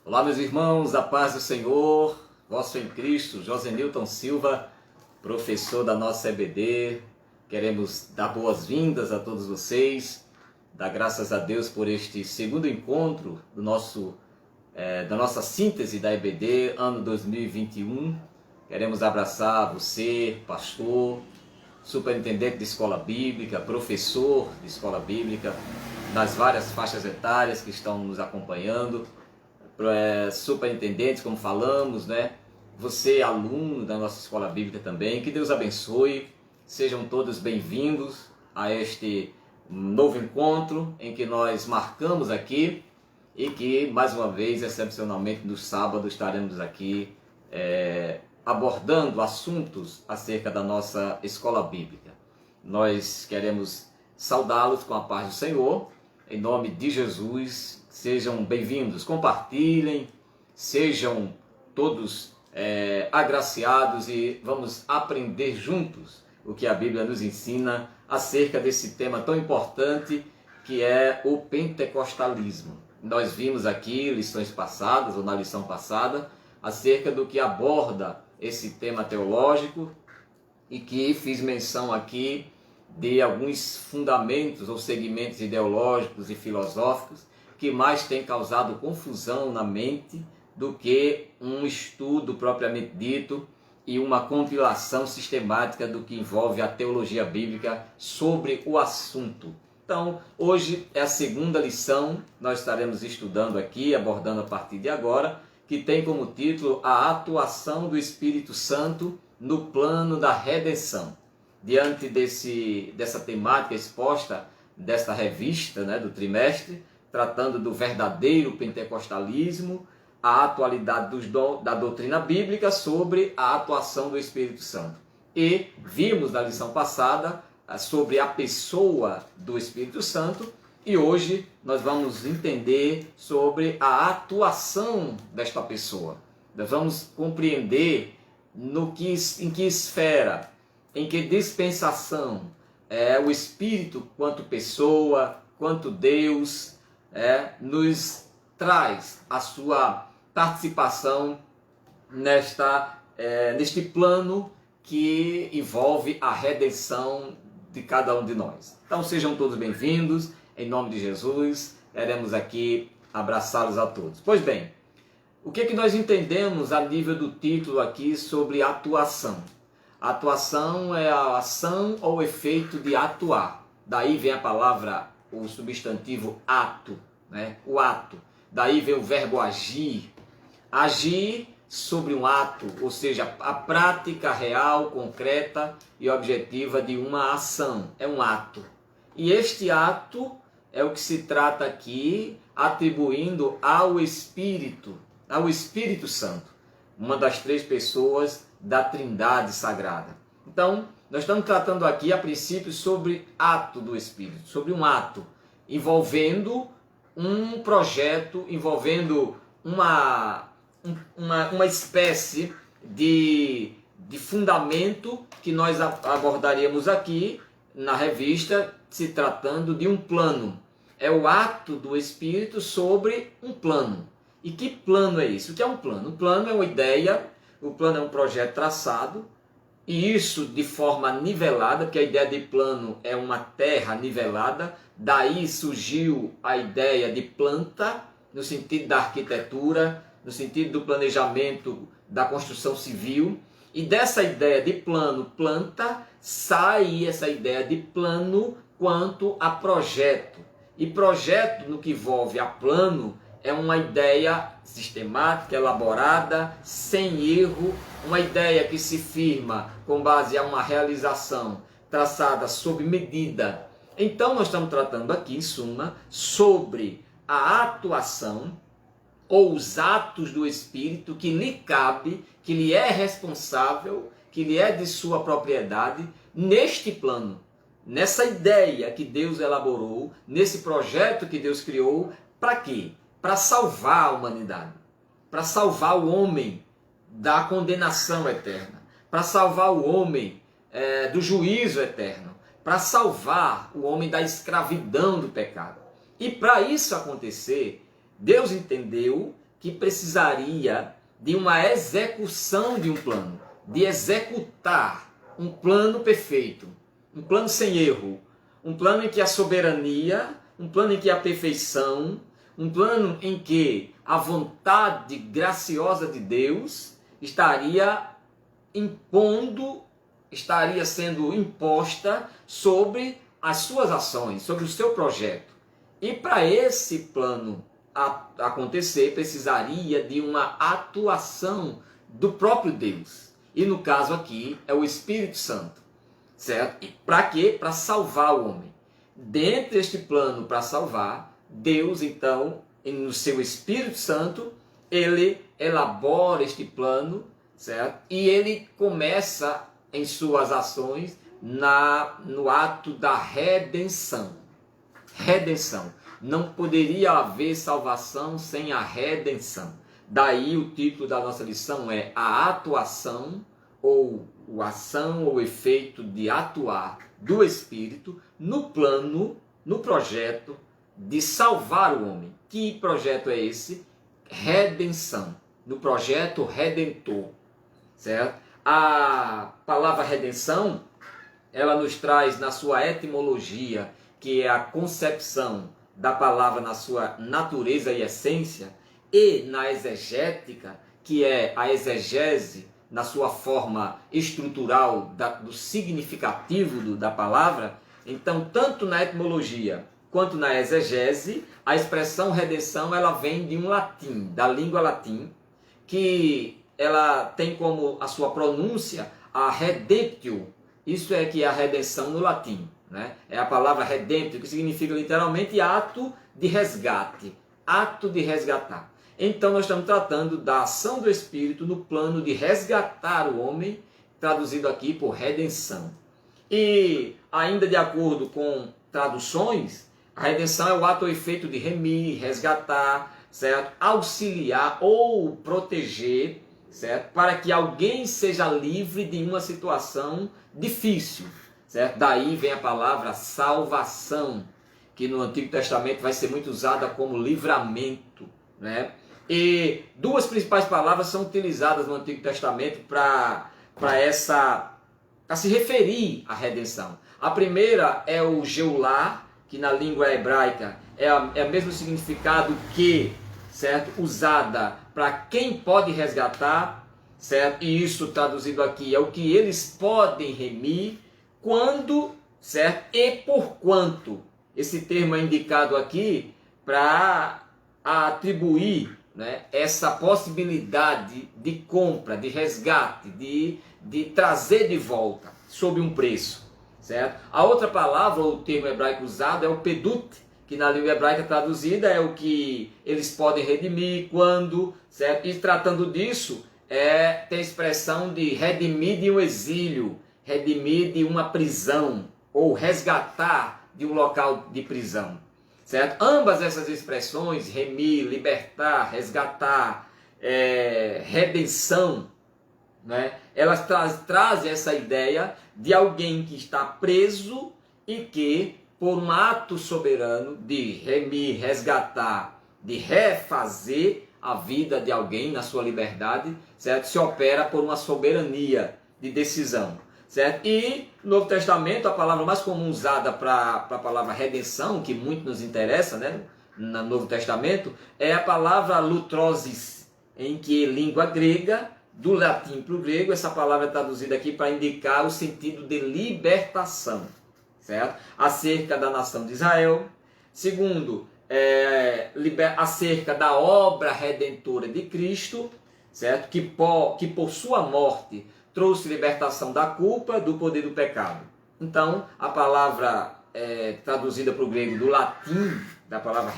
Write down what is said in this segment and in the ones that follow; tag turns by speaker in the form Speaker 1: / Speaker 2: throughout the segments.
Speaker 1: Olá, meus irmãos, a paz do Senhor, vosso em Cristo, Josenilton Silva, professor da nossa EBD. Queremos dar boas-vindas a todos vocês, dar graças a Deus por este segundo encontro da nossa síntese da EBD, ano 2021. Queremos abraçar você, pastor, superintendente de escola bíblica, professor de escola bíblica, nas várias faixas etárias que estão nos acompanhando, superintendentes, como falamos, né? Você, aluno da nossa escola bíblica também, que Deus abençoe, sejam todos bem-vindos a este novo encontro em que nós marcamos aqui e que, mais uma vez, excepcionalmente no sábado, estaremos aqui abordando assuntos acerca da nossa escola bíblica. Nós queremos saudá-los com a paz do Senhor, em nome de Jesus. Sejam bem-vindos, compartilhem, sejam todos agraciados e vamos aprender juntos o que a Bíblia nos ensina acerca desse tema tão importante que é o pentecostalismo. Nós vimos aqui lições passadas, ou na lição passada, acerca do que aborda esse tema teológico e que fiz menção aqui de alguns fundamentos ou segmentos ideológicos e filosóficos que mais tem causado confusão na mente do que um estudo propriamente dito e uma compilação sistemática do que envolve a teologia bíblica sobre o assunto. Então, hoje é a segunda lição, nós estaremos estudando aqui, abordando a partir de agora, que tem como título a atuação do Espírito Santo no plano da redenção. Diante dessa temática exposta desta revista, do trimestre, tratando do verdadeiro pentecostalismo, a atualidade da doutrina bíblica sobre a atuação do Espírito Santo. E vimos na lição passada sobre a pessoa do Espírito Santo, e hoje nós vamos entender sobre a atuação desta pessoa. Nós vamos compreender em que esfera, em que dispensação o Espírito, quanto pessoa, quanto Deus, nos traz a sua participação neste plano que envolve a redenção de cada um de nós. Então sejam todos bem-vindos. Em nome de Jesus, queremos aqui abraçá-los a todos. Pois bem, o que é que nós entendemos a nível do título aqui sobre atuação? A atuação é a ação ou efeito de atuar. Daí vem a palavra, o substantivo ato, o ato. Daí vem o verbo agir. Agir sobre um ato, ou seja, a prática real, concreta e objetiva de uma ação. É um ato. E este ato é o que se trata aqui, atribuindo ao Espírito Santo, uma das três pessoas da Trindade Sagrada. Então, nós estamos tratando aqui, a princípio, sobre ato do Espírito, sobre um ato, envolvendo um projeto, envolvendo uma espécie de fundamento que nós abordaríamos aqui na revista, se tratando de um plano. É o ato do Espírito sobre um plano. E que plano é isso? O que é um plano? O plano é uma ideia, o plano é um projeto traçado, e isso de forma nivelada, porque a ideia de plano é uma terra nivelada, daí surgiu a ideia de planta, no sentido da arquitetura, no sentido do planejamento da construção civil, e dessa ideia de plano, planta, sai essa ideia de plano quanto a projeto. E projeto, no que envolve a plano, é uma ideia sistemática, elaborada, sem erro, uma ideia que se firma com base a uma realização traçada sob medida. Então nós estamos tratando aqui, em suma, sobre a atuação ou os atos do Espírito que lhe cabe, que lhe é responsável, que lhe é de sua propriedade, neste plano, nessa ideia que Deus elaborou, nesse projeto que Deus criou, para quê? Para salvar a humanidade, para salvar o homem da condenação eterna, para salvar o homem do juízo eterno, para salvar o homem da escravidão do pecado. E para isso acontecer, Deus entendeu que precisaria de uma execução de um plano, de executar um plano perfeito, um plano sem erro, um plano em que a soberania, um plano em que a perfeição, um plano em que a vontade graciosa de Deus estaria sendo imposta sobre as suas ações, sobre o seu projeto. E para esse plano acontecer, precisaria de uma atuação do próprio Deus. E no caso aqui é o Espírito Santo, certo? E para quê? Para salvar o homem. Dentro deste plano para salvar, Deus então, no seu Espírito Santo, ele elabora este plano, certo? E ele começa em suas ações no ato da redenção. Redenção. Não poderia haver salvação sem a redenção. Daí o título da nossa lição é a atuação ou a ação ou efeito de atuar do Espírito no plano, no projeto de salvar o homem. Que projeto é esse? Redenção. No projeto redentor, certo? A palavra redenção, ela nos traz na sua etimologia, que é a concepção da palavra na sua natureza e essência, e na exegética, que é a exegese na sua forma estrutural do significativo da palavra. Então, tanto na etimologia quanto na exegese, a expressão redenção ela vem de um latim, da língua latim, que ela tem como a sua pronúncia a redemptio. Isso é que é a redenção no latim, né? É a palavra redemptio, que significa literalmente ato de resgate, ato de resgatar. Então nós estamos tratando da ação do Espírito no plano de resgatar o homem, traduzido aqui por redenção. E ainda de acordo com traduções, a redenção é o ato ou efeito de remir, resgatar, certo? Auxiliar ou proteger, certo? Para que alguém seja livre de uma situação difícil, certo? Daí vem a palavra salvação, que no Antigo Testamento vai ser muito usada como livramento, né? E duas principais palavras são utilizadas no Antigo Testamento para se referir à redenção. A primeira é o Geulah, que na língua hebraica é o mesmo significado que, certo? Usada para quem pode resgatar, certo? E isso traduzido aqui é o que eles podem remir, quando, certo? E por quanto. Esse termo é indicado aqui para atribuir, né, essa possibilidade de compra, de resgate, de trazer de volta, sob um preço, certo? A outra palavra, ou o termo hebraico usado, é o pedut, que na língua hebraica traduzida é o que eles podem redimir, quando, certo? E tratando disso, tem a expressão de redimir de um exílio, redimir de uma prisão, ou resgatar de um local de prisão, certo? Ambas essas expressões, remir, libertar, resgatar, redenção, né? Elas trazem essa ideia de alguém que está preso e que, por um ato soberano de remir, resgatar, de refazer a vida de alguém na sua liberdade, certo? Se opera por uma soberania de decisão, certo? E no Novo Testamento, a palavra mais comum usada para a palavra redenção, que muito nos interessa, né, no Novo Testamento, é a palavra lutrosis, em que língua grega, do latim para o grego, essa palavra é traduzida aqui para indicar o sentido de libertação, certo? Acerca da nação de Israel. Segundo, acerca da obra redentora de Cristo, certo? Que por sua morte trouxe libertação da culpa, do poder do pecado. Então, a palavra traduzida para o grego do latim, da palavra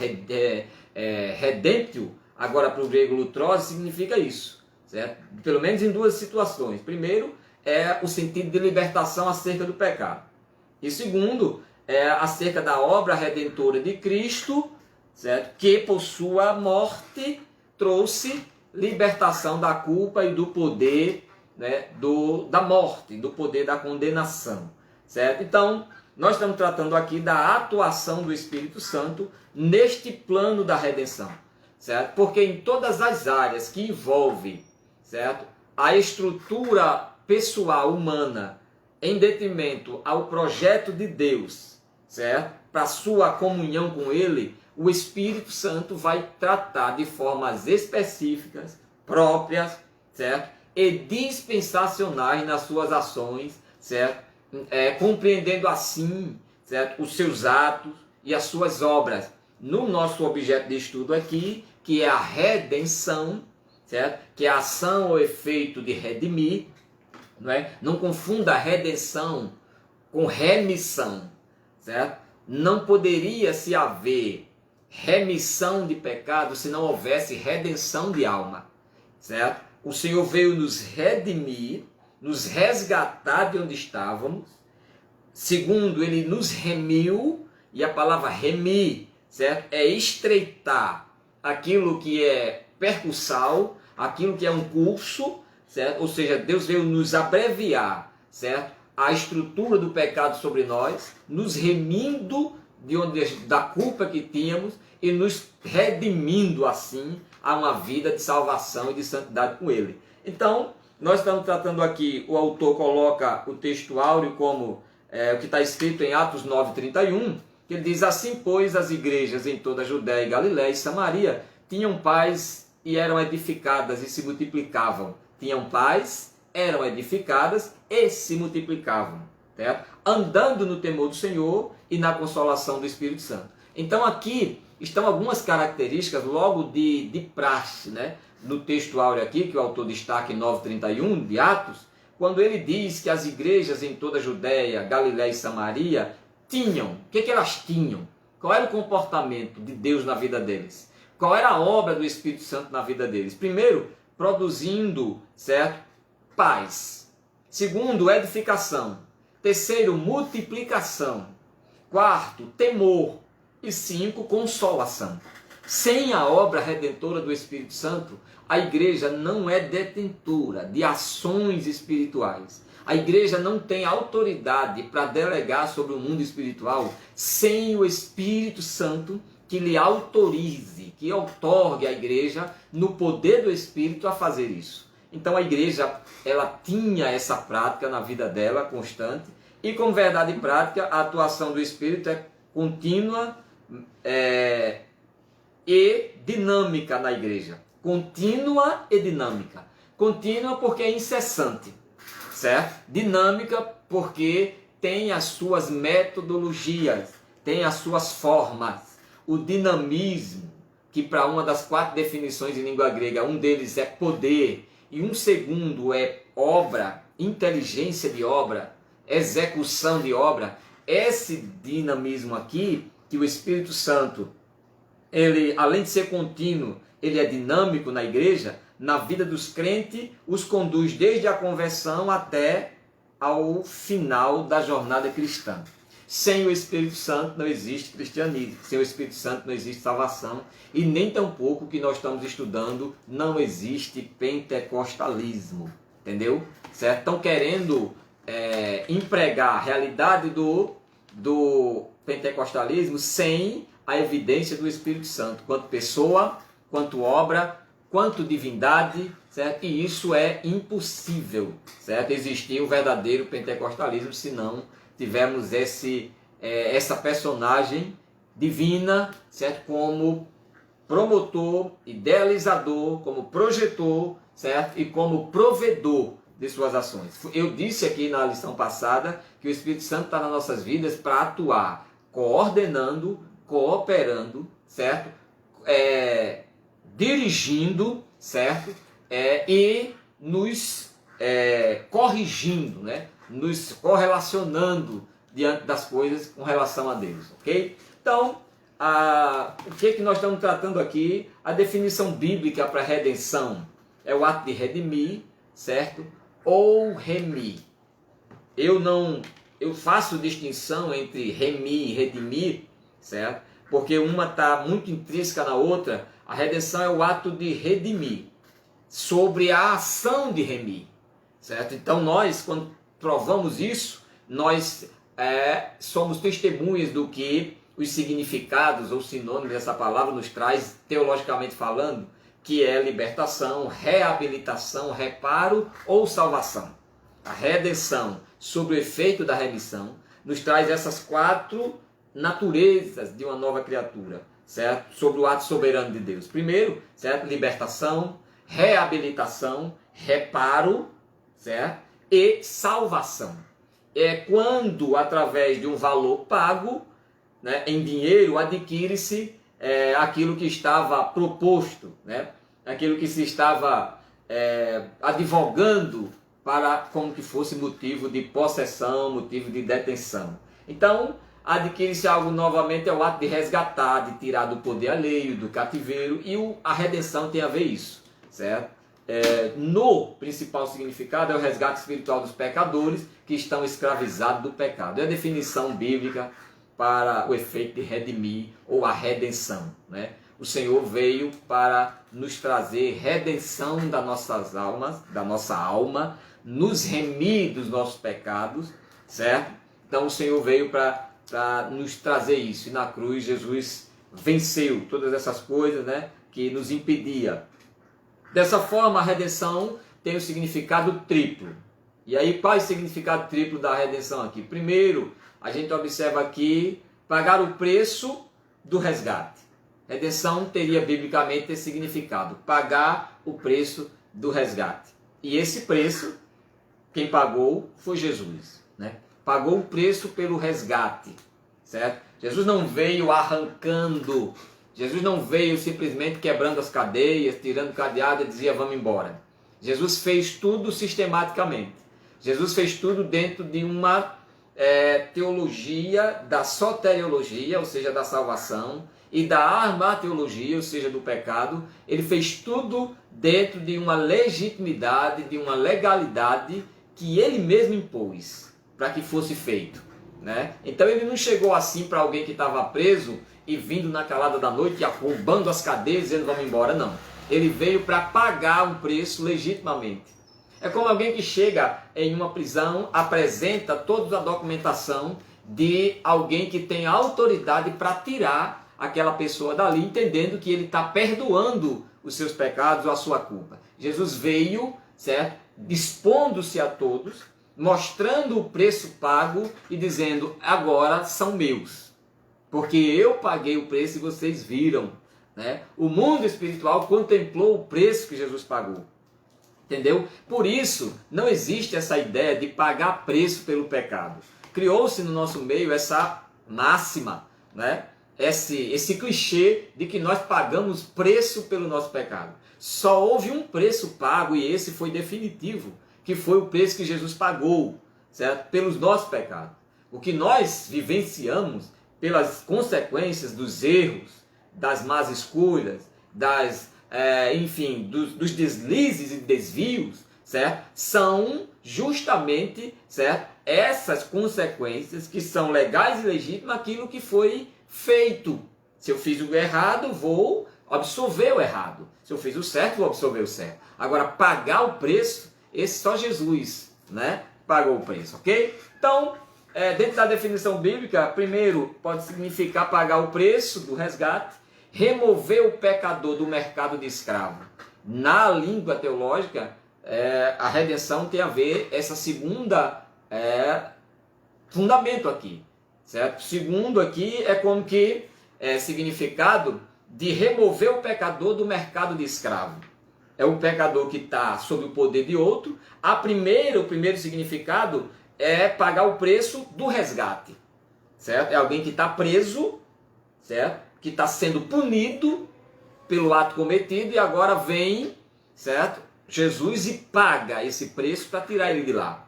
Speaker 1: redemptio, agora para o grego lutrose, significa isso, certo? Pelo menos em duas situações. Primeiro, é o sentido de libertação acerca do pecado. E segundo, é acerca da obra redentora de Cristo, certo? Que por sua morte trouxe libertação da culpa e do poder, né, da morte, do poder da condenação, certo? Então, nós estamos tratando aqui da atuação do Espírito Santo neste plano da redenção, certo? Porque em todas as áreas que envolvem, certo, a estrutura pessoal humana em detrimento ao projeto de Deus, certo? Para sua comunhão com Ele, o Espírito Santo vai tratar de formas específicas, próprias, certo? E dispensacionais nas suas ações, certo? Compreendendo assim, certo? Os seus atos e as suas obras. No nosso objeto de estudo aqui, que é a redenção, certo? Que é a ação ou efeito de redimir, não é? Não confunda redenção com remissão, certo? Não poderia se haver remissão de pecado se não houvesse redenção de alma, certo? O Senhor veio nos redimir, nos resgatar de onde estávamos. Segundo, Ele nos remiu, e a palavra remir, certo? É estreitar aquilo que é percussal, aquilo que é um curso, certo? Ou seja, Deus veio nos abreviar, certo? A estrutura do pecado sobre nós, nos remindo da culpa que tínhamos e nos redimindo assim a uma vida de salvação e de santidade com Ele. Então, nós estamos tratando aqui, o autor coloca o texto áureo como o que está escrito em Atos 9:31, que ele diz: assim, pois, as igrejas em toda a Judéia, Galiléia e Samaria tinham paz e eram edificadas e se multiplicavam. Tinham paz, eram edificadas e se multiplicavam, certo? Andando no temor do Senhor e na consolação do Espírito Santo. Então aqui estão algumas características logo de praxe, né? No texto áureo aqui, que o autor destaca em 9:31 de Atos, quando ele diz que as igrejas em toda a Judéia, Galiléia e Samaria tinham. O que elas tinham? Qual era o comportamento de Deus na vida deles? Qual era a obra do Espírito Santo na vida deles? Primeiro, produzindo, certo? Paz. Segundo, edificação. Terceiro, multiplicação. Quarto, temor. E cinco, consolação. Sem a obra redentora do Espírito Santo, a igreja não é detentora de ações espirituais. A igreja não tem autoridade para delegar sobre o mundo espiritual sem o Espírito Santo que lhe autorize, que outorgue à igreja no poder do Espírito a fazer isso. Então a igreja, ela tinha essa prática na vida dela, constante, e como verdade prática, a atuação do Espírito é contínua e dinâmica na igreja. Contínua e dinâmica. Contínua porque é incessante, certo? Dinâmica porque tem as suas metodologias, tem as suas formas. O dinamismo, que para uma das 4 definições em língua grega, um deles é poder, e um segundo é obra, inteligência de obra, execução de obra. Esse dinamismo aqui, que o Espírito Santo, ele, além de ser contínuo, ele é dinâmico na igreja, na vida dos crentes, os conduz desde a conversão até ao final da jornada cristã. Sem o Espírito Santo não existe cristianismo, sem o Espírito Santo não existe salvação, e nem tampouco o que nós estamos estudando, não existe pentecostalismo, entendeu? Certo? Estão querendo empregar a realidade do pentecostalismo sem a evidência do Espírito Santo, quanto pessoa, quanto obra, quanto divindade, certo? E isso é impossível, certo? Existir o verdadeiro pentecostalismo se não tivermos essa personagem divina, certo? Como promotor, idealizador, como projetor, certo? E como provedor de suas ações. Eu disse aqui na lição passada que o Espírito Santo está nas nossas vidas para atuar, coordenando, cooperando, certo? Dirigindo, certo? E nos corrigindo, né? Nos correlacionando diante das coisas com relação a Deus, ok? Então, o que nós estamos tratando aqui? A definição bíblica para redenção é o ato de redimir, certo? Ou remir. Eu faço distinção entre remir e redimir, certo? Porque uma está muito intrínseca na outra. A redenção é o ato de redimir sobre a ação de remir, certo? Então nós, quando provamos isso, nós somos testemunhas do que os significados ou sinônimos dessa palavra nos traz, teologicamente falando, que é libertação, reabilitação, reparo ou salvação. A redenção, sob o efeito da remissão, nos traz essas 4 naturezas de uma nova criatura, certo? Sobre o ato soberano de Deus. Primeiro, certo? Libertação, reabilitação, reparo, certo? E salvação. É quando, através de um valor pago, né, em dinheiro, adquire-se aquilo que estava proposto, né? Aquilo que se estava advogando para como que fosse motivo de possessão, motivo de detenção. Então, adquire-se algo novamente, é o ato de resgatar, de tirar do poder alheio, do cativeiro, e a redenção tem a ver isso, certo? No principal significado é o resgate espiritual dos pecadores que estão escravizados do pecado. É a definição bíblica para o efeito de redimir ou a redenção, né? O Senhor veio para nos trazer redenção das nossas almas, da nossa alma, nos remir dos nossos pecados, certo? Então o Senhor veio para nos trazer isso. E na cruz Jesus venceu todas essas coisas, né, que nos impedia. Dessa forma, a redenção tem o significado triplo. E aí, qual é o significado triplo da redenção aqui? Primeiro, a gente observa aqui pagar o preço do resgate. Redenção teria biblicamente esse significado, pagar o preço do resgate. E esse preço, quem pagou foi Jesus, né? Pagou o preço pelo resgate, certo? Jesus não veio arrancando, Jesus não veio simplesmente quebrando as cadeias, tirando o cadeado e dizia vamos embora. Jesus fez tudo sistematicamente. Jesus fez tudo dentro de uma teologia da soteriologia, ou seja, da salvação, e da armateologia, ou seja, do pecado. Ele fez tudo dentro de uma legitimidade, de uma legalidade que ele mesmo impôs para que fosse feito, né? Então ele não chegou assim para alguém que estava preso e vindo na calada da noite e arrombando as cadeias dizendo vamos embora, não. Ele veio para pagar um preço legitimamente. É como alguém que chega em uma prisão, apresenta toda a documentação de alguém que tem autoridade para tirar aquela pessoa dali, entendendo que ele está perdoando os seus pecados ou a sua culpa. Jesus veio, certo? Dispondo-se a todos, mostrando o preço pago e dizendo, agora são meus, porque eu paguei o preço e vocês viram, né? O mundo espiritual contemplou o preço que Jesus pagou. Entendeu? Por isso, não existe essa ideia de pagar preço pelo pecado. Criou-se no nosso meio essa máxima, né? Esse clichê de que nós pagamos preço pelo nosso pecado. Só houve um preço pago e esse foi definitivo, que foi o preço que Jesus pagou, certo? Pelos nossos pecados. O que nós vivenciamos pelas consequências dos erros, das más escolhas, dos deslizes e desvios, certo? São justamente, certo? Essas consequências que são legais e legítimas, aquilo que foi feito. Se eu fiz o errado, vou absorver o errado. Se eu fiz o certo, vou absorver o certo. Agora, pagar o preço, esse só Jesus, né, pagou o preço, ok? Então, dentro da definição bíblica, primeiro pode significar pagar o preço do resgate, remover o pecador do mercado de escravo. Na língua teológica, a redenção tem a ver, essa segunda fundamento aqui, certo? Segundo aqui é como que significado de remover o pecador do mercado de escravo. É o pecador que está sob o poder de outro. O primeiro significado é pagar o preço do resgate, certo? É alguém que está preso, certo? Que está sendo punido pelo ato cometido e agora vem, certo? Jesus e paga esse preço para tirar ele de lá.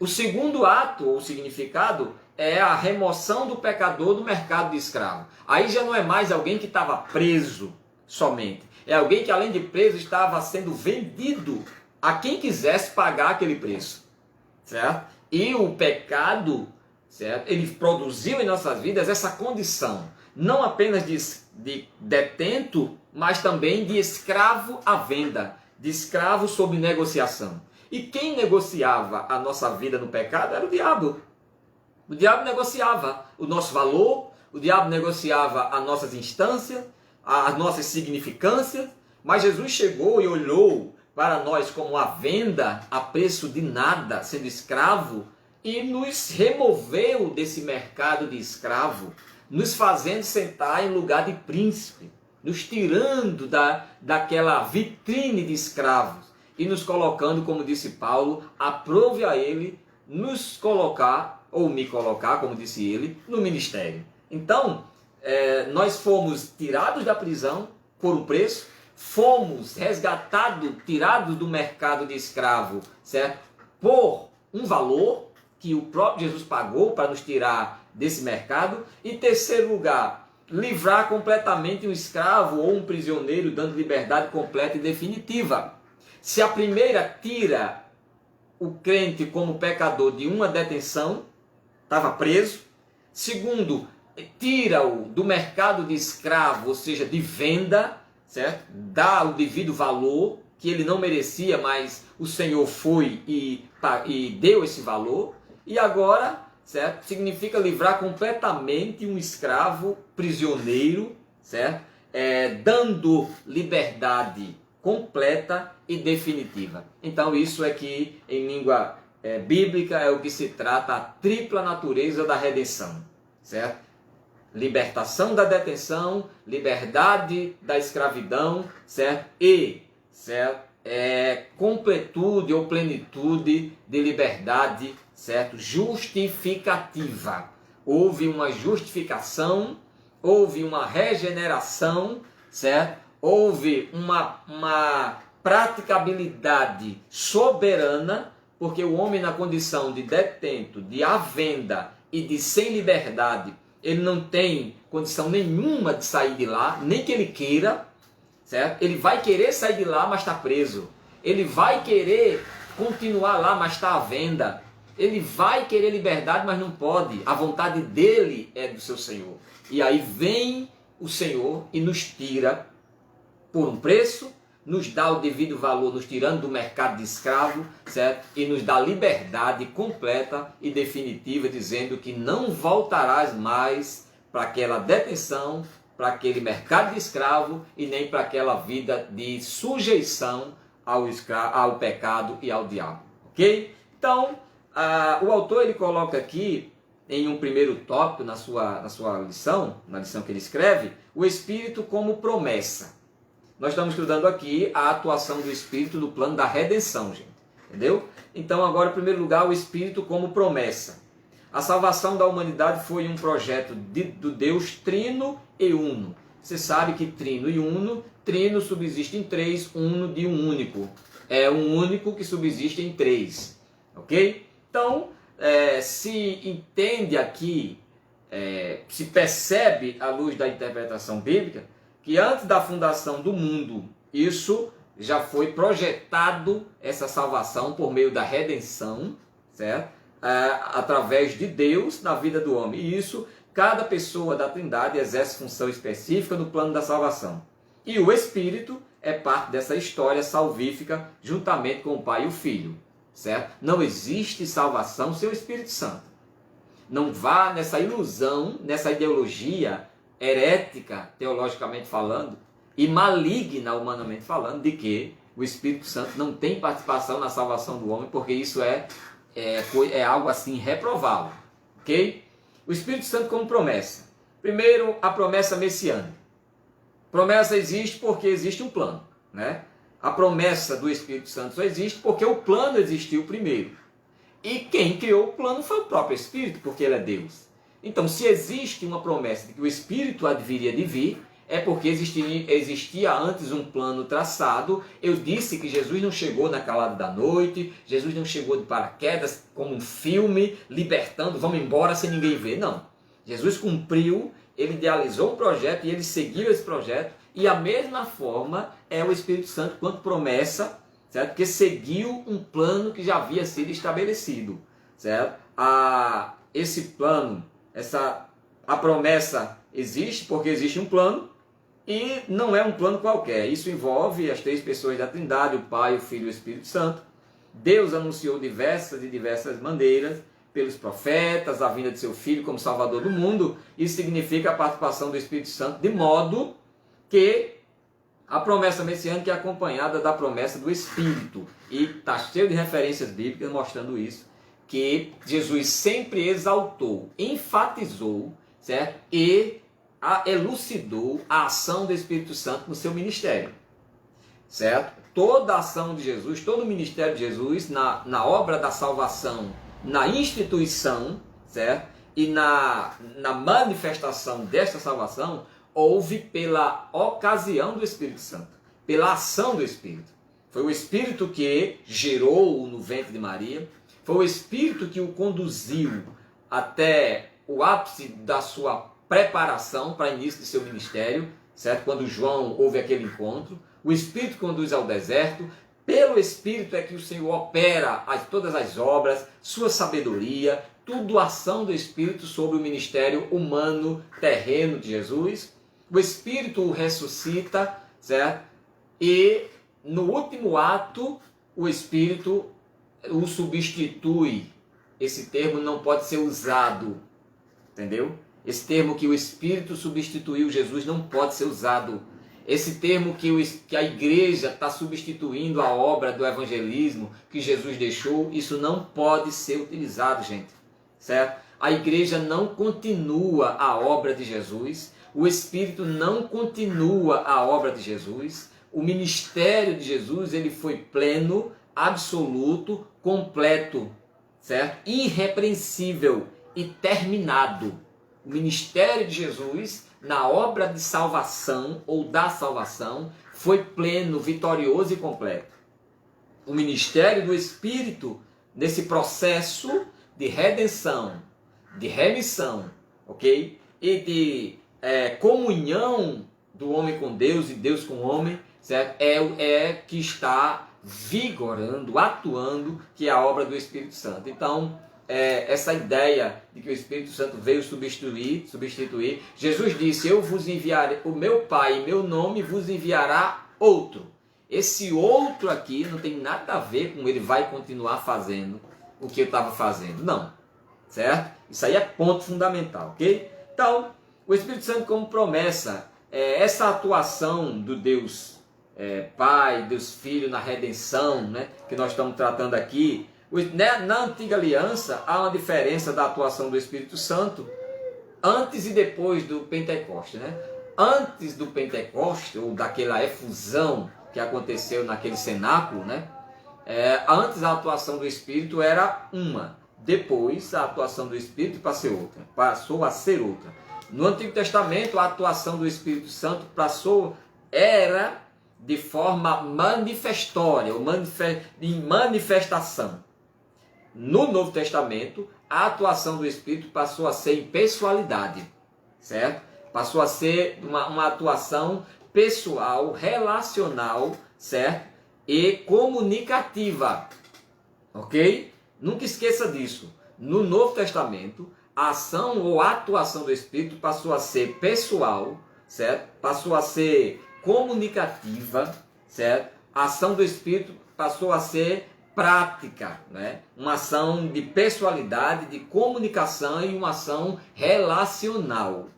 Speaker 1: O segundo ato ou significado é a remoção do pecador do mercado de escravo. Aí já não é mais alguém que estava preso somente. É alguém que além de preso estava sendo vendido a quem quisesse pagar aquele preço, certo? E o pecado, certo? Ele produziu em nossas vidas essa condição, não apenas de detento, mas também de escravo à venda, de escravo sob negociação. E quem negociava a nossa vida no pecado era o diabo. O diabo negociava o nosso valor, o diabo negociava as nossas instâncias, as nossas significâncias, mas Jesus chegou e olhou para nós como a venda a preço de nada, sendo escravo, e nos removeu desse mercado de escravo, nos fazendo sentar em lugar de príncipe, nos tirando daquela vitrine de escravos e nos colocando, como disse Paulo, aprove a ele nos colocar, ou me colocar, como disse ele, no ministério. Então, nós fomos tirados da prisão por um preço, fomos resgatados, tirados do mercado de escravo, certo? Por um valor que o próprio Jesus pagou para nos tirar desse mercado. E terceiro lugar, livrar completamente um escravo ou um prisioneiro, dando liberdade completa e definitiva. Se a primeira tira o crente como pecador de uma detenção, estava preso. Segundo, tira-o do mercado de escravo, ou seja, de venda, certo? Dá o devido valor que ele não merecia, mas o Senhor foi e deu esse valor. E agora, certo? Significa livrar completamente um escravo prisioneiro, certo? Dando liberdade completa e definitiva. Então isso aqui em língua bíblica é o que se trata a tripla natureza da redenção, certo? Libertação da detenção, liberdade da escravidão, certo? E, certo? Completude ou plenitude de liberdade, certo? Justificativa. Houve uma justificação, houve uma regeneração, certo? Houve uma praticabilidade soberana, porque o homem na condição de detento, de à venda e de sem liberdade, ele não tem condição nenhuma de sair de lá, nem que ele queira, certo? Ele vai querer sair de lá, mas está preso. Ele vai querer continuar lá, mas está à venda. Ele vai querer liberdade, mas não pode. A vontade dele é do seu Senhor. E aí vem o Senhor e nos tira por um preço, nos dá o devido valor, nos tirando do mercado de escravo, certo? E nos dá liberdade completa e definitiva, dizendo que não voltarás mais para aquela detenção, para aquele mercado de escravo e nem para aquela vida de sujeição ao pecado e ao diabo, ok? Então, o autor ele coloca aqui em um primeiro tópico na sua lição, na lição que ele escreve, o Espírito como promessa. Nós estamos estudando aqui a atuação do Espírito no plano da redenção, gente. Entendeu? Então, agora, em primeiro lugar, o Espírito como promessa. A salvação da humanidade foi um projeto do Deus trino e uno. Você sabe que trino e uno, trino subsiste em três, uno de um único. É um único que subsiste em três. Ok? Então, se entende aqui, se percebe à luz da interpretação bíblica, que antes da fundação do mundo, isso já foi projetado, essa salvação por meio da redenção, certo? Através de Deus na vida do homem. E isso, cada pessoa da Trindade exerce função específica no plano da salvação. E o Espírito é parte dessa história salvífica, juntamente com o Pai e o Filho, certo? Não existe salvação sem o Espírito Santo. Não vá nessa ilusão, nessa ideologia herética, teologicamente falando, e maligna, humanamente falando, de que o Espírito Santo não tem participação na salvação do homem, porque isso é algo assim reprovável, ok? O Espírito Santo como promessa. Primeiro, a promessa messiânica. Promessa existe porque existe um plano, né? A promessa do Espírito Santo só existe porque o plano existiu primeiro. E quem criou o plano foi o próprio Espírito, porque ele é Deus. Então, se existe uma promessa de que o Espírito haveria de vir, é porque existia antes um plano traçado. Eu disse que Jesus não chegou na calada da noite, Jesus não chegou de paraquedas como um filme, libertando, vamos embora sem ninguém ver. Não. Jesus cumpriu, ele idealizou um projeto e ele seguiu esse projeto. E a mesma forma é o Espírito Santo quanto promessa, certo? Que seguiu um plano que já havia sido estabelecido, certo? Esse plano, a promessa existe porque existe um plano e não é um plano qualquer. Isso envolve as três pessoas da Trindade, o Pai, o Filho e o Espírito Santo. Deus anunciou diversas maneiras pelos profetas, a vinda de seu Filho como Salvador do mundo. Isso significa a participação do Espírito Santo, de modo que a promessa messiânica é acompanhada da promessa do Espírito. E está cheio de referências bíblicas mostrando isso, que Jesus sempre exaltou, enfatizou, certo? E elucidou a ação do Espírito Santo no seu ministério, certo? Toda a ação de Jesus, todo o ministério de Jesus, na obra da salvação, na instituição, certo? E na manifestação desta salvação, houve pela ocasião do Espírito Santo, pela ação do Espírito. Foi o Espírito que gerou-o no ventre de Maria, foi o Espírito que o conduziu até o ápice da sua preparação para o início de seu ministério, certo? Quando João houve aquele encontro. O Espírito conduz ao deserto. Pelo Espírito é que o Senhor opera todas as obras, sua sabedoria, tudo ação do Espírito sobre o ministério humano, terreno de Jesus. O Espírito o ressuscita, certo? E no último ato, o Espírito o substitui. Esse termo não pode ser usado, entendeu? Esse termo que o Espírito substituiu Jesus não pode ser usado. Esse termo que a igreja está substituindo a obra do evangelismo que Jesus deixou, isso não pode ser utilizado, gente, certo? A igreja não continua a obra de Jesus, o Espírito não continua a obra de Jesus, o ministério de Jesus ele foi pleno, absoluto, completo, certo? Irrepreensível e terminado. O ministério de Jesus, na obra de salvação ou da salvação, foi pleno, vitorioso e completo. O ministério do Espírito, nesse processo de redenção, de remissão, ok? E de comunhão do homem com Deus e Deus com o homem, certo? É que está vigorando, atuando, que é a obra do Espírito Santo. Então, essa ideia de que o Espírito Santo veio substituir, Jesus disse, eu vos enviarei, o meu Pai em meu nome vos enviará outro. Esse outro aqui não tem nada a ver com ele vai continuar fazendo o que eu estava fazendo, não, certo? Isso aí é ponto fundamental, ok? Então, o Espírito Santo como promessa, essa atuação do Deus Pai, Deus Filho na redenção, né, que nós estamos tratando aqui. Na antiga aliança há uma diferença da atuação do Espírito Santo antes e depois do Pentecoste, né? Antes do Pentecoste, ou daquela efusão que aconteceu naquele cenáculo, né? Antes a atuação do Espírito era uma, depois a atuação do Espírito passou a ser outra. No Antigo Testamento a atuação do Espírito Santo era de forma manifestória, ou em manifestação. No Novo Testamento, a atuação do Espírito passou a ser em pessoalidade, certo? Passou a ser uma atuação pessoal, relacional, certo? E comunicativa, ok? Nunca esqueça disso. No Novo Testamento, a ação ou a atuação do Espírito passou a ser pessoal, certo? Passou a ser comunicativa, certo? A ação do Espírito passou a ser prática, né? Uma ação de pessoalidade, de comunicação e uma ação relacional.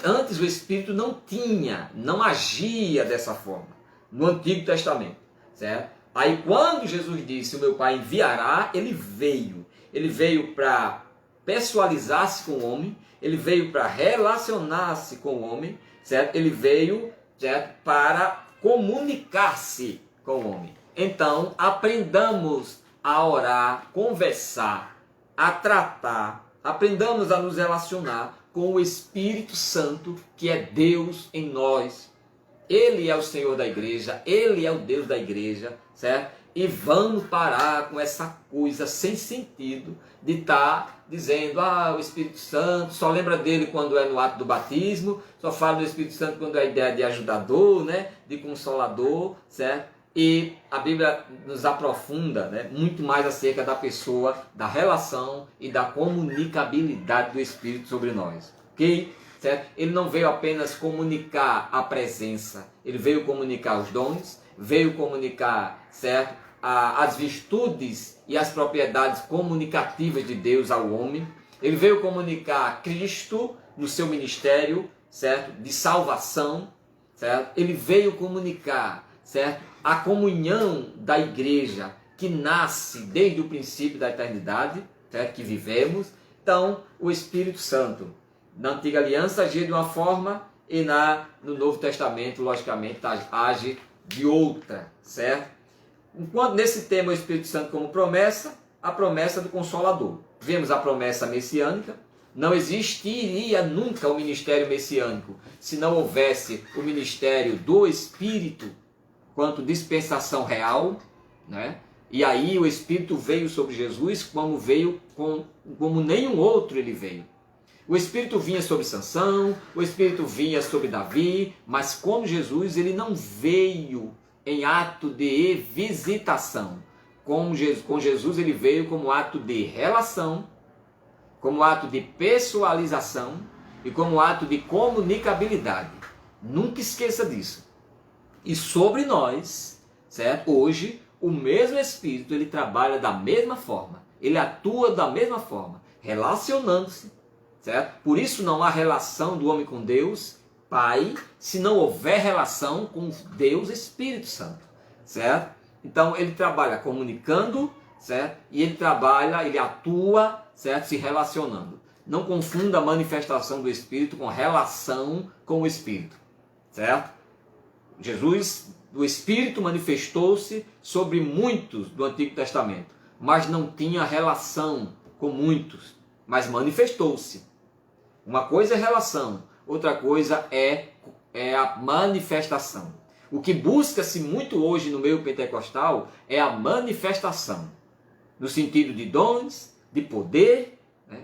Speaker 1: Antes o Espírito não agia dessa forma, no Antigo Testamento, certo? Aí quando Jesus disse, o meu Pai enviará, ele veio para pessoalizar-se com o homem, ele veio para relacionar-se com o homem, certo? Ele veio, certo, para comunicar-se com o homem. Então, aprendamos a orar, conversar, a tratar, aprendamos a nos relacionar com o Espírito Santo, que é Deus em nós. Ele é o Senhor da igreja, Ele é o Deus da igreja, certo? E vamos parar com essa coisa sem sentido de estar dizendo, o Espírito Santo, só lembra dele quando é no ato do batismo, só fala do Espírito Santo quando é a ideia de ajudador, né? De consolador, certo? E a Bíblia nos aprofunda, né, muito mais acerca da pessoa, da relação e da comunicabilidade do Espírito sobre nós. Ok? Certo? Ele não veio apenas comunicar a presença, ele veio comunicar os dons, veio comunicar, certo, as virtudes e as propriedades comunicativas de Deus ao homem. Ele veio comunicar Cristo no seu ministério, certo? De salvação, certo? Ele veio comunicar, certo? A comunhão da igreja que nasce desde o princípio da eternidade, certo? Que vivemos. Então, o Espírito Santo, na Antiga Aliança, agia de uma forma e no Novo Testamento, logicamente, age de outra, certo? Enquanto nesse tema o Espírito Santo como promessa, a promessa do Consolador. Vemos a promessa messiânica. Não existiria nunca o ministério messiânico se não houvesse o ministério do Espírito quanto dispensação real, né? E aí o Espírito veio sobre Jesus como nenhum outro ele veio. O Espírito vinha sobre Sansão, o Espírito vinha sobre Davi, mas como Jesus, ele não veio em ato de visitação. Com Jesus ele veio como ato de relação, como ato de pessoalização e como ato de comunicabilidade. Nunca esqueça disso. E sobre nós, certo? Hoje, o mesmo Espírito, ele trabalha da mesma forma, ele atua da mesma forma, relacionando-se, certo? Por isso não há relação do homem com Deus, Pai, se não houver relação com Deus Espírito Santo, certo? Então ele trabalha comunicando, certo? E ele atua, certo? Se relacionando. Não confunda a manifestação do Espírito com relação com o Espírito, certo? Jesus, o Espírito manifestou-se sobre muitos do Antigo Testamento, mas não tinha relação com muitos, mas manifestou-se. Uma coisa é relação, outra coisa é a manifestação. O que busca-se muito hoje no meio pentecostal é a manifestação, no sentido de dons, de poder, né?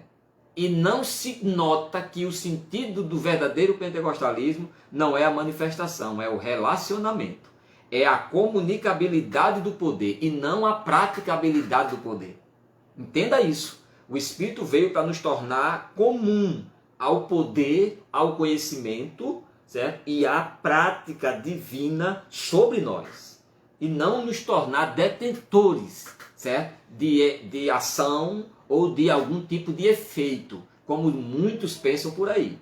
Speaker 1: E não se nota que o sentido do verdadeiro pentecostalismo não é a manifestação, é o relacionamento, é a comunicabilidade do poder e não a praticabilidade do poder. Entenda isso. O Espírito veio para nos tornar comum ao poder, ao conhecimento, certo? E à prática divina sobre nós. E não nos tornar detentores, certo? De ação ou de algum tipo de efeito, como muitos pensam por aí.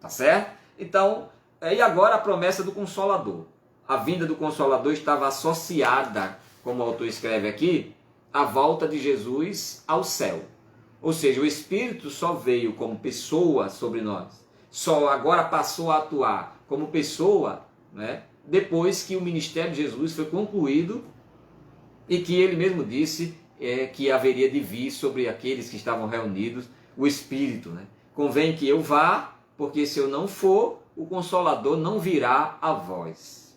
Speaker 1: Tá certo? Então, e agora a promessa do Consolador. A vinda do Consolador estava associada, como o autor escreve aqui, à volta de Jesus ao céu. Ou seja, o Espírito só veio como pessoa sobre nós, só agora passou a atuar como pessoa, né, depois que o ministério de Jesus foi concluído e que ele mesmo disse que haveria de vir sobre aqueles que estavam reunidos o Espírito. Né? Convém que eu vá, porque se eu não for, o Consolador não virá a vós.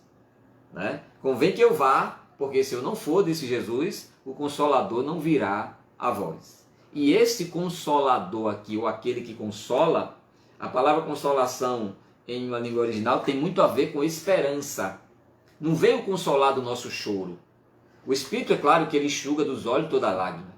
Speaker 1: Né? Convém que eu vá, porque se eu não for, disse Jesus, o Consolador não virá a vós. E esse Consolador aqui, ou aquele que consola, a palavra consolação em uma língua original tem muito a ver com esperança. Não veio consolar do nosso choro. O Espírito, é claro que ele enxuga dos olhos toda lágrima.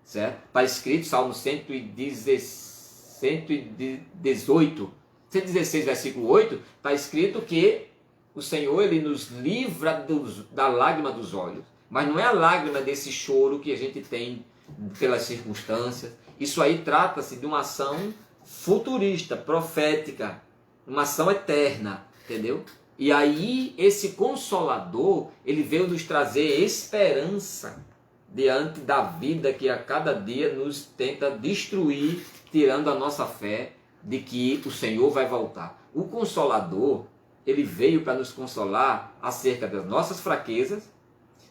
Speaker 1: Certo? Está escrito, Salmo 116, versículo 8, está escrito que o Senhor ele nos livra da lágrima dos olhos. Mas não é a lágrima desse choro que a gente tem pelas circunstâncias. Isso aí trata-se de uma ação futurista, profética, uma ação eterna, entendeu? E aí esse Consolador, ele veio nos trazer esperança diante da vida que a cada dia nos tenta destruir, tirando a nossa fé de que o Senhor vai voltar. O Consolador, ele veio para nos consolar acerca das nossas fraquezas,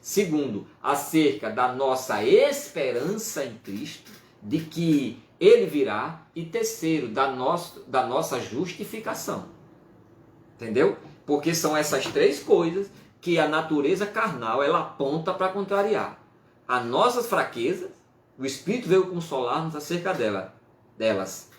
Speaker 1: segundo, acerca da nossa esperança em Cristo, de que Ele virá, e terceiro, da nossa justificação. Entendeu? Porque são essas três coisas que a natureza carnal ela aponta para contrariar. As nossas fraquezas, o Espírito veio consolar-nos acerca delas.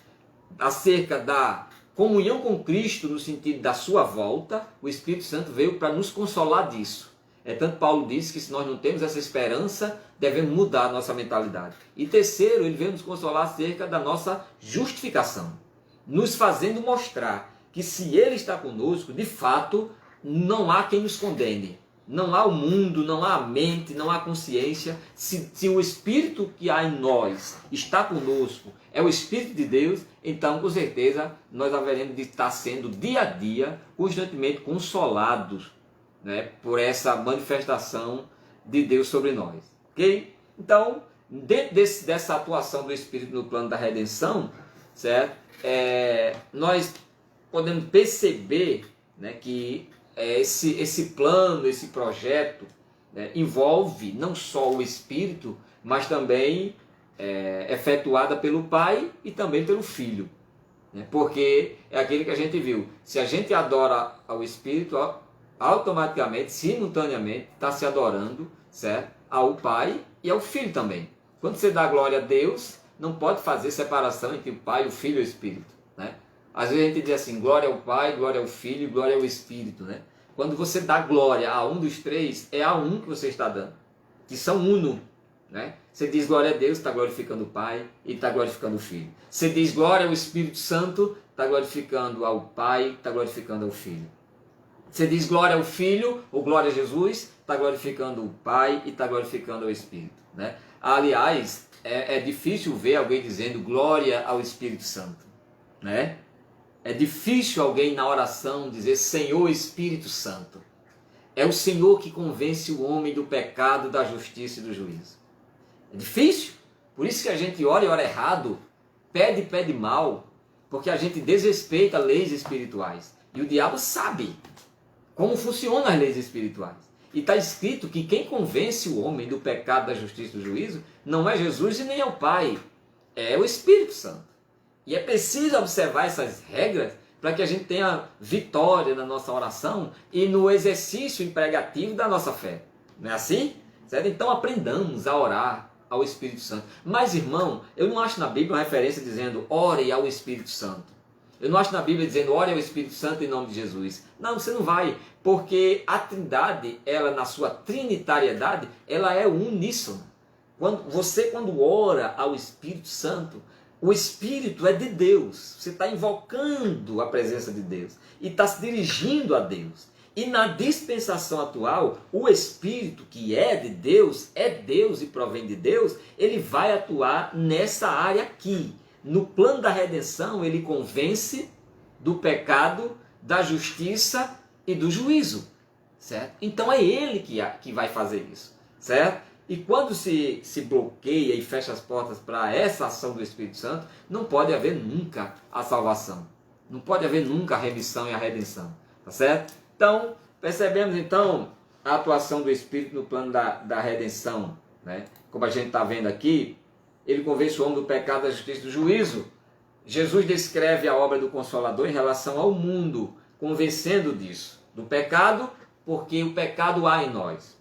Speaker 1: Acerca da comunhão com Cristo, no sentido da sua volta, o Espírito Santo veio para nos consolar disso. Tanto Paulo disse que se nós não temos essa esperança, devemos mudar a nossa mentalidade. E terceiro, ele veio nos consolar acerca da nossa justificação, nos fazendo mostrar que se ele está conosco, de fato, não há quem nos condene. não há o mundo, não há a mente, não há a consciência. Se o Espírito que há em nós está conosco, é o Espírito de Deus, então com certeza nós haveremos de estar sendo dia a dia, constantemente consolados, né, por essa manifestação de Deus sobre nós. Ok? Então, dentro dessa atuação do Espírito no plano da redenção, certo? Nós podemos perceber, né, que esse plano, esse projeto, né, envolve não só o Espírito, mas também efetuada pelo Pai e também pelo Filho. Né? Porque é aquele que a gente viu. Se a gente adora ao Espírito, automaticamente, simultaneamente, está se adorando, certo? Ao Pai e ao Filho também. Quando você dá glória a Deus, não pode fazer separação entre o Pai, o Filho e o Espírito. Né? Às vezes a gente diz assim, glória ao Pai, glória ao Filho e glória ao Espírito. Né? Quando você dá glória a um dos três, é a um que você está dando, que são uno. Né? Você diz glória a Deus, está glorificando o Pai e está glorificando o Filho. Você diz glória ao Espírito Santo, está glorificando ao Pai, está glorificando ao Filho. Você diz glória ao Filho, ou glória a Jesus, está glorificando o Pai e está glorificando ao Espírito. Né? Aliás, é difícil ver alguém dizendo glória ao Espírito Santo. Né? É difícil alguém na oração dizer Senhor Espírito Santo. É o Senhor que convence o homem do pecado, da justiça e do juízo. É difícil. Por isso que a gente ora e ora errado, pede mal, porque a gente desrespeita leis espirituais. E o diabo sabe como funcionam as leis espirituais. E está escrito que quem convence o homem do pecado, da justiça e do juízo não é Jesus e nem é o Pai, é o Espírito Santo. E é preciso observar essas regras para que a gente tenha vitória na nossa oração e no exercício empregativo da nossa fé. Não é assim? Certo? Então aprendamos a orar ao Espírito Santo. Mas, irmão, eu não acho na Bíblia uma referência dizendo ore ao Espírito Santo. Eu não acho na Bíblia dizendo ore ao Espírito Santo em nome de Jesus. Não, você não vai, porque a Trindade, ela na sua trinitariedade, ela é uníssona. Quando ora ao Espírito Santo, o Espírito é de Deus. Você está invocando a presença de Deus e está se dirigindo a Deus. E na dispensação atual, o Espírito que é de Deus, é Deus e provém de Deus, ele vai atuar nessa área aqui. No plano da redenção, ele convence do pecado, da justiça e do juízo. Certo? Então é ele que vai fazer isso. Certo? E quando se bloqueia e fecha as portas para essa ação do Espírito Santo, não pode haver nunca a salvação. Não pode haver nunca a remissão e a redenção. Tá certo? Então, percebemos então a atuação do Espírito no plano da redenção. Né? Como a gente está vendo aqui, ele convence o homem do pecado, da justiça e do juízo. Jesus descreve a obra do Consolador em relação ao mundo, convencendo disso. Do pecado, porque o pecado há em nós.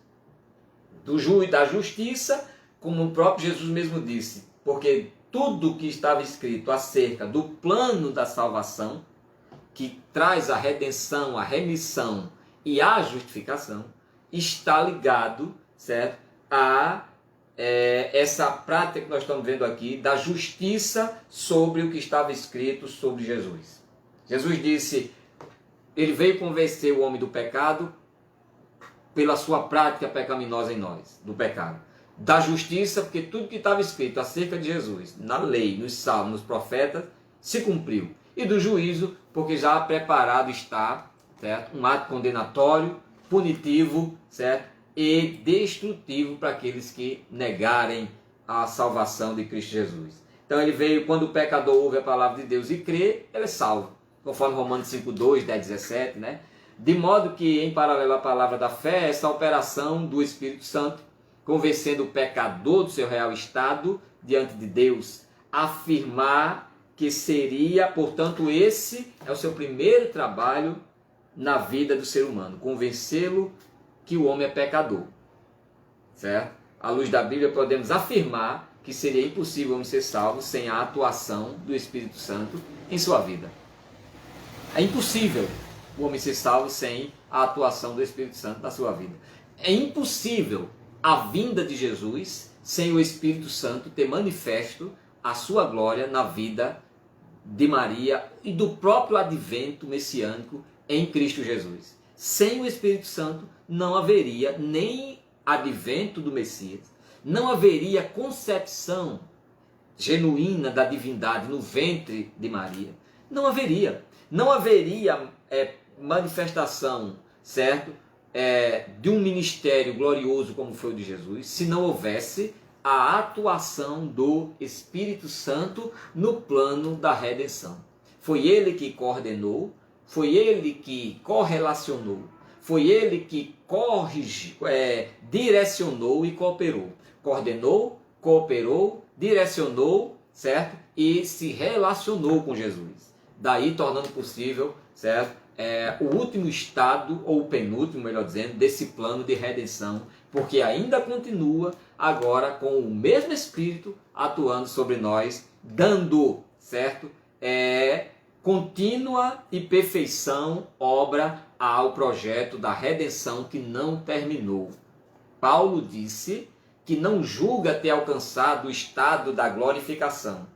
Speaker 1: Da justiça, como o próprio Jesus mesmo disse, porque tudo que estava escrito acerca do plano da salvação, que traz a redenção, a remissão e a justificação, está ligado, certo, a essa prática que nós estamos vendo aqui, da justiça sobre o que estava escrito sobre Jesus. Jesus disse, ele veio convencer o homem do pecado, pela sua prática pecaminosa em nós, do pecado. Da justiça, porque tudo que estava escrito acerca de Jesus, na lei, nos salmos, nos profetas, se cumpriu. E do juízo, porque já preparado está, certo? Um ato condenatório, punitivo, certo? E destrutivo para aqueles que negarem a salvação de Cristo Jesus. Então ele veio, quando o pecador ouve a palavra de Deus e crê, ele é salvo. Conforme Romanos 5:2, 10, 17, né? De modo que, em paralelo à palavra da fé, essa operação do Espírito Santo, convencendo o pecador do seu real estado diante de Deus, afirmar que seria, portanto, esse é o seu primeiro trabalho na vida do ser humano, convencê-lo que o homem é pecador. Certo? À luz da Bíblia, podemos afirmar que seria impossível o homem ser salvo sem a atuação do Espírito Santo em sua vida. É impossível o homem ser salvo sem a atuação do Espírito Santo na sua vida. É impossível a vinda de Jesus sem o Espírito Santo ter manifesto a sua glória na vida de Maria e do próprio advento messiânico em Cristo Jesus. Sem o Espírito Santo não haveria nem advento do Messias, não haveria concepção genuína da divindade no ventre de Maria. Não haveria. Não haveria manifestação, certo? De um ministério glorioso como foi o de Jesus, se não houvesse a atuação do Espírito Santo no plano da redenção. Foi ele que coordenou, foi ele que correlacionou, foi ele que direcionou e cooperou. Coordenou, cooperou, direcionou, certo? E se relacionou com Jesus. Daí tornando possível, certo? O último estado, ou o penúltimo, melhor dizendo, desse plano de redenção, porque ainda continua agora com o mesmo Espírito atuando sobre nós, dando, certo? Contínua e perfeição obra ao projeto da redenção que não terminou. Paulo disse que não julga ter alcançado o estado da glorificação,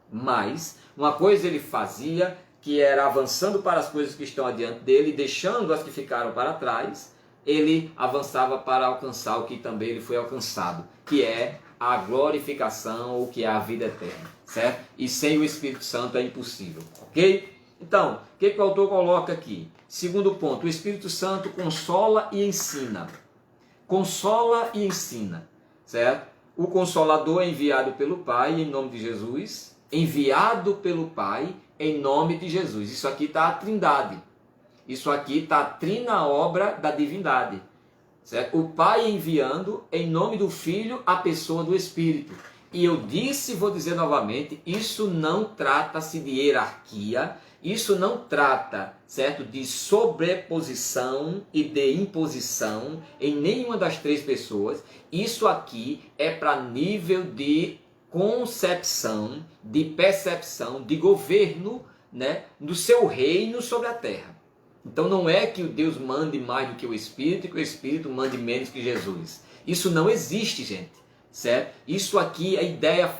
Speaker 1: mas uma coisa ele fazia, que era avançando para as coisas que estão adiante dele, deixando as que ficaram para trás, ele avançava para alcançar o que também ele foi alcançado, que é a glorificação, ou que é a vida eterna, certo? E sem o Espírito Santo é impossível, ok? Então, o que o autor coloca aqui? Segundo ponto, o Espírito Santo consola e ensina. Consola e ensina, certo? O Consolador é enviado pelo Pai em nome de Jesus, enviado pelo Pai em nome de Jesus. Isso aqui está a trindade. Isso aqui está a trina obra da divindade. Certo? O Pai enviando em nome do Filho a pessoa do Espírito. E eu disse, vou dizer novamente, isso não trata-se de hierarquia, isso não trata, certo, de sobreposição e de imposição em nenhuma das três pessoas. Isso aqui é para nível de concepção, de percepção, de governo, né, do seu reino sobre a terra. Então não é que o Deus mande mais do que o Espírito e que o Espírito mande menos que Jesus. Isso não existe, gente, certo? Isso aqui é ideia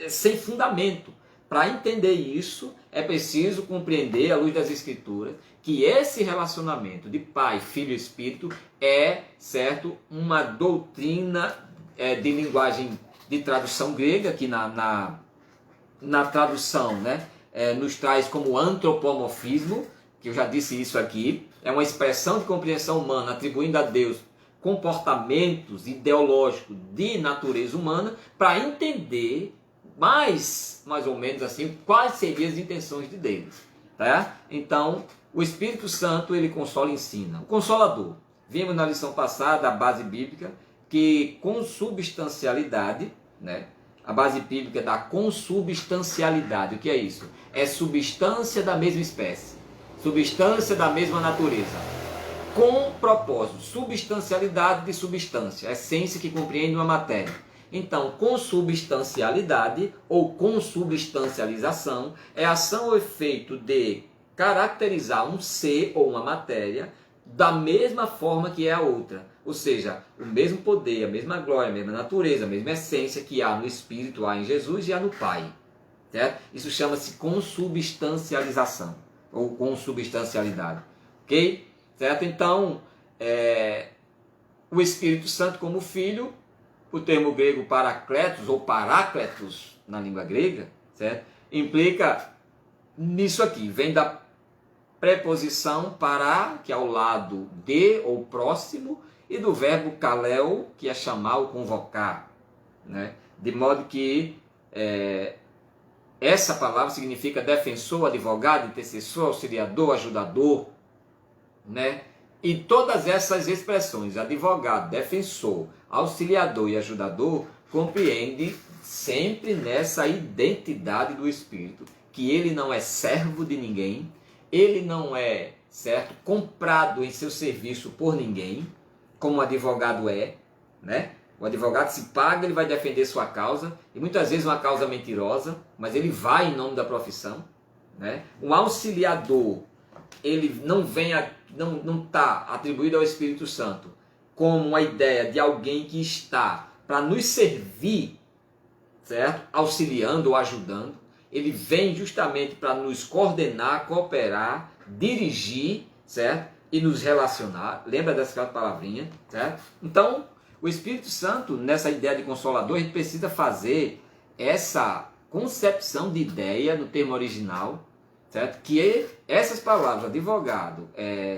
Speaker 1: sem fundamento. Para entender isso, é preciso compreender, à luz das Escrituras, que esse relacionamento de Pai, Filho e Espírito é, certo, uma doutrina de linguagem de tradução grega, que na tradução, né, nos traz como antropomorfismo, que eu já disse isso aqui, é uma expressão de compreensão humana atribuindo a Deus comportamentos ideológicos de natureza humana para entender mais ou menos assim, quais seriam as intenções de Deus. Tá? Então, o Espírito Santo, ele consola e ensina. O Consolador, vimos na lição passada, a base bíblica, que consubstancialidade, né? A base bíblica da consubstancialidade, o que é isso? É substância da mesma espécie, substância da mesma natureza, com propósito, substancialidade de substância, essência que compreende uma matéria. Então, consubstancialidade ou consubstancialização é a ação ou efeito de caracterizar um ser ou uma matéria da mesma forma que é a outra. Ou seja, o mesmo poder, a mesma glória, a mesma natureza, a mesma essência que há no Espírito, há em Jesus e há no Pai. Certo? Isso chama-se consubstancialização ou consubstancialidade. Ok? Certo? Então, o Espírito Santo como Filho, o termo grego parakletos ou parácletos na língua grega, certo? Implica nisso aqui, vem da preposição para, que é ao lado de ou próximo, e do verbo kaleo, que é chamar ou convocar, né? De modo que essa palavra significa defensor, advogado, intercessor, auxiliador, ajudador, né? E todas essas expressões, advogado, defensor, auxiliador e ajudador, compreende sempre nessa identidade do Espírito, que ele não é servo de ninguém, ele não é, certo, comprado em seu serviço por ninguém, como o advogado é, né? O advogado se paga, ele vai defender sua causa, e muitas vezes uma causa mentirosa, mas ele vai em nome da profissão, né? Um auxiliador, ele não está atribuído ao Espírito Santo como uma ideia de alguém que está para nos servir, certo? Auxiliando ou ajudando. Ele vem justamente para nos coordenar, cooperar, dirigir, certo? e nos relacionar. Lembra dessa palavrinha, certo? Então, o Espírito Santo, nessa ideia de consolador, a gente precisa fazer essa concepção de ideia no termo original, certo? Que essas palavras, advogado,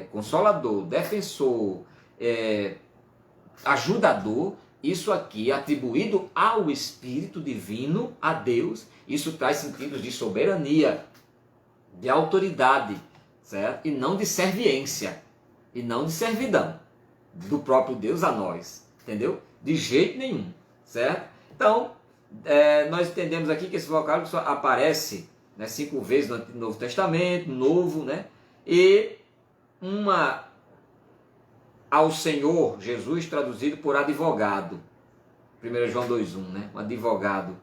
Speaker 1: consolador, defensor, ajudador, isso aqui atribuído ao Espírito Divino, a Deus, isso traz sentidos de soberania, de autoridade, certo? E não de serviência, e não de servidão do próprio Deus a nós, entendeu? De jeito nenhum, certo? Então, nós entendemos aqui que esse vocábulo só aparece, né, 5 vezes no Novo Testamento, Novo, né? E uma ao Senhor Jesus traduzido por advogado. 1 João 2,1, né? Um advogado.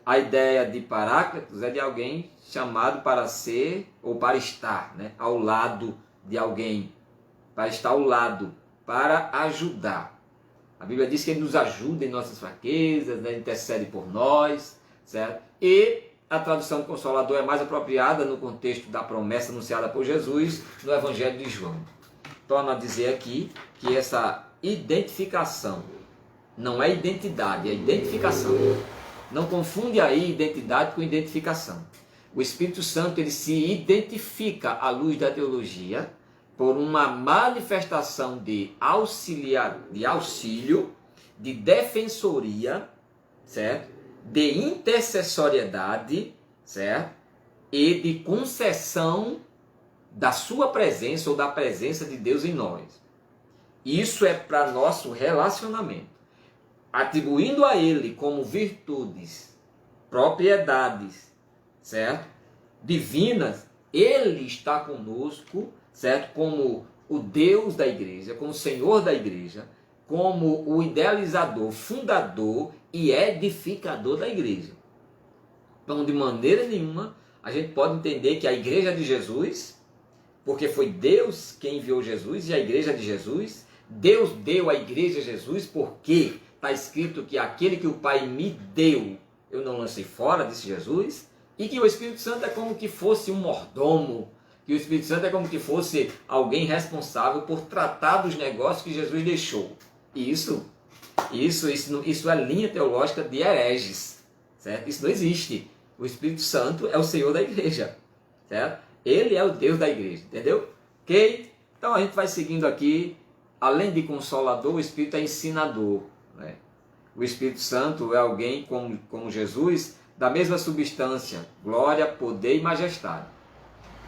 Speaker 1: A ideia de Paráclitos é de alguém chamado para ser ou para estar, né, ao lado de alguém, para estar ao lado, para ajudar. A Bíblia diz que Ele nos ajuda em nossas fraquezas, né, intercede por nós, certo? E a tradução consolador é mais apropriada no contexto da promessa anunciada por Jesus no Evangelho de João. Torna a dizer aqui que essa identificação não é identidade, é identificação. Não confunde aí identidade com identificação. O Espírito Santo ele se identifica à luz da teologia por uma manifestação de auxílio, de defensoria, certo? De intercessoriedade, certo? E de concessão da sua presença ou da presença de Deus em nós. Isso é para nosso relacionamento. Atribuindo a Ele como virtudes, propriedades, certo? Divinas, Ele está conosco, certo? Como o Deus da igreja, como o Senhor da igreja, como o idealizador, fundador e edificador da igreja. Então, de maneira nenhuma, a gente pode entender que a igreja de Jesus, porque foi Deus quem enviou Jesus e a igreja de Jesus, Deus deu a igreja a Jesus porque está escrito que aquele que o Pai me deu, eu não lancei fora, disse Jesus, e que o Espírito Santo é como que fosse um mordomo, que o Espírito Santo é como que fosse alguém responsável por tratar dos negócios que Jesus deixou. E isso é linha teológica de hereges, certo? Isso não existe. O Espírito Santo é o Senhor da igreja, certo? Ele é o Deus da igreja, entendeu? Ok? Então a gente vai seguindo aqui. Além de consolador, o Espírito é ensinador, né? O Espírito Santo é alguém como Jesus, da mesma substância, glória, poder e majestade.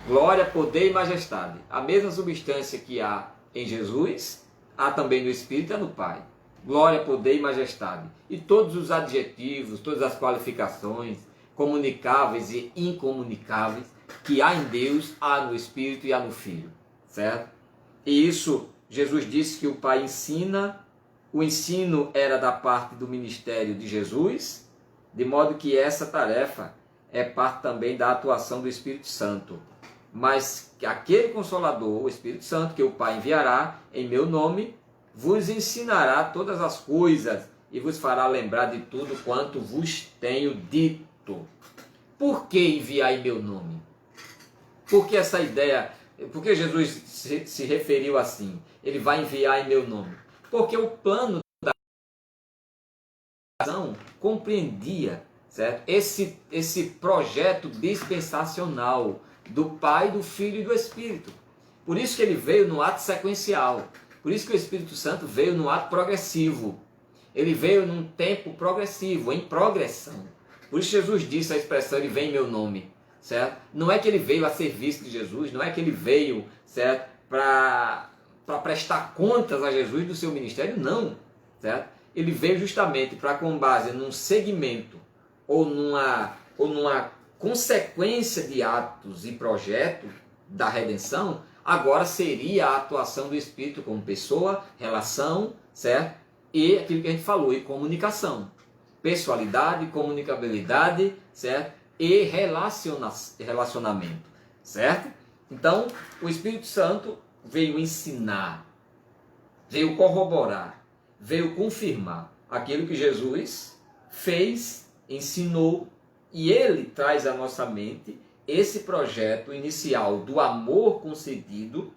Speaker 1: Glória, poder e majestade. A mesma substância que há em Jesus, há também no Espírito e no Pai. Glória, poder e majestade. E todos os adjetivos, todas as qualificações, comunicáveis e incomunicáveis, que há em Deus, há no Espírito e há no Filho. Certo? E isso, Jesus disse que o Pai ensina, o ensino era da parte do ministério de Jesus, de modo que essa tarefa é parte também da atuação do Espírito Santo. Mas aquele Consolador, o Espírito Santo, que o Pai enviará em meu nome, vos ensinará todas as coisas e vos fará lembrar de tudo quanto vos tenho dito. Por que enviar em meu nome? Por que essa ideia? Por que Jesus se referiu assim? Ele vai enviar em meu nome. Porque o plano da ação compreendia, certo? Esse projeto dispensacional do Pai, do Filho e do Espírito. Por isso que ele veio no ato sequencial. Por isso que o Espírito Santo veio no ato progressivo. Ele veio num tempo progressivo, em progressão. Por isso Jesus disse a expressão, ele vem em meu nome. Certo? Não é que ele veio a serviço de Jesus, não é que ele veio, certo, para prestar contas a Jesus do seu ministério, não. Certo? Ele veio justamente para, com base num segmento ou numa consequência de atos e projetos da redenção, agora seria a atuação do Espírito como pessoa, relação, certo? E aquilo que a gente falou, e comunicação. Pessoalidade, comunicabilidade, certo? E relacionamento, certo? Então, o Espírito Santo veio ensinar, veio corroborar, veio confirmar aquilo que Jesus fez, ensinou, e ele traz à nossa mente esse projeto inicial do amor concedido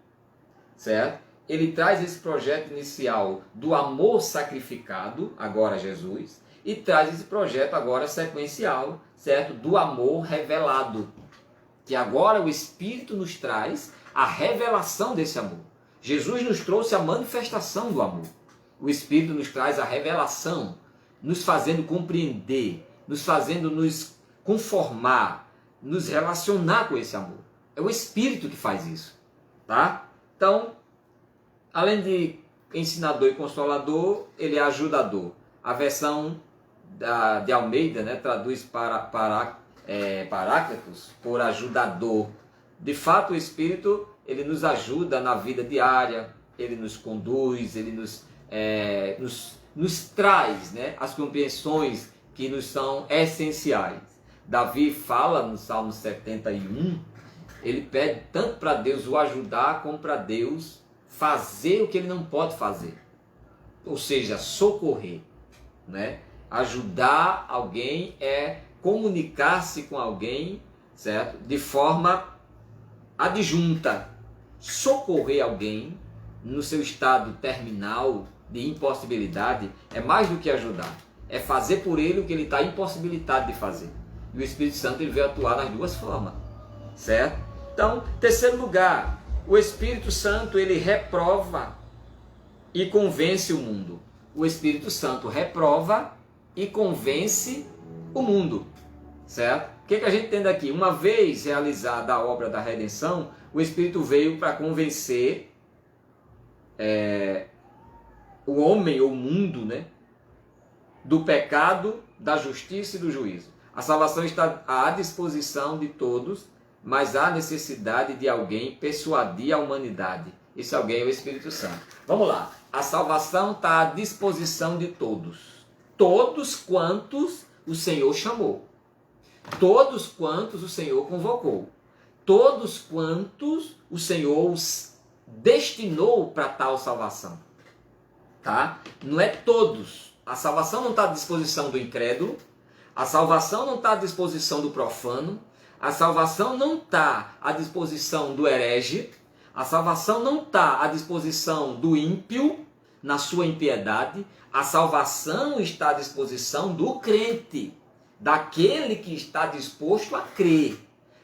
Speaker 1: certo? Ele traz esse projeto inicial do amor sacrificado, agora Jesus, e traz esse projeto agora sequencial, certo? Do amor revelado, que agora o Espírito nos traz a revelação desse amor. Jesus nos trouxe a manifestação do amor. O Espírito nos traz a revelação, nos fazendo compreender, nos fazendo nos conformar, nos relacionar com esse amor. É o Espírito que faz isso, tá? Então, além de ensinador e consolador, ele é ajudador. A versão de Almeida, né, traduz Paráclitos por ajudador. De fato, o Espírito, ele nos ajuda na vida diária, ele nos conduz, ele nos traz, né, as compreensões que nos são essenciais. Davi fala no Salmo 71, ele pede tanto para Deus o ajudar, como para Deus fazer o que ele não pode fazer. Ou seja, socorrer, né? Ajudar alguém é comunicar-se com alguém, certo? De forma adjunta. Socorrer alguém no seu estado terminal de impossibilidade é mais do que ajudar. É fazer por ele o que ele está impossibilitado de fazer. E o Espírito Santo ele veio atuar nas duas formas, certo? Então, terceiro lugar, o Espírito Santo ele reprova e convence o mundo. O Espírito Santo reprova e convence o mundo, certo? O que a gente tem daqui? Uma vez realizada a obra da redenção, o Espírito veio para convencer o homem ou o mundo, né, do pecado, da justiça e do juízo. A salvação está à disposição de todos, mas há necessidade de alguém persuadir a humanidade. Esse alguém é o Espírito Santo. Vamos lá. A salvação está à disposição de todos. Todos quantos o Senhor chamou. Todos quantos o Senhor convocou. Todos quantos o Senhor os destinou para tal salvação. Tá? Não é todos. A salvação não está à disposição do incrédulo. A salvação não está à disposição do profano. A salvação não está à disposição do herege. A salvação não está à disposição do ímpio na sua impiedade. A salvação está à disposição do crente, daquele que está disposto a crer,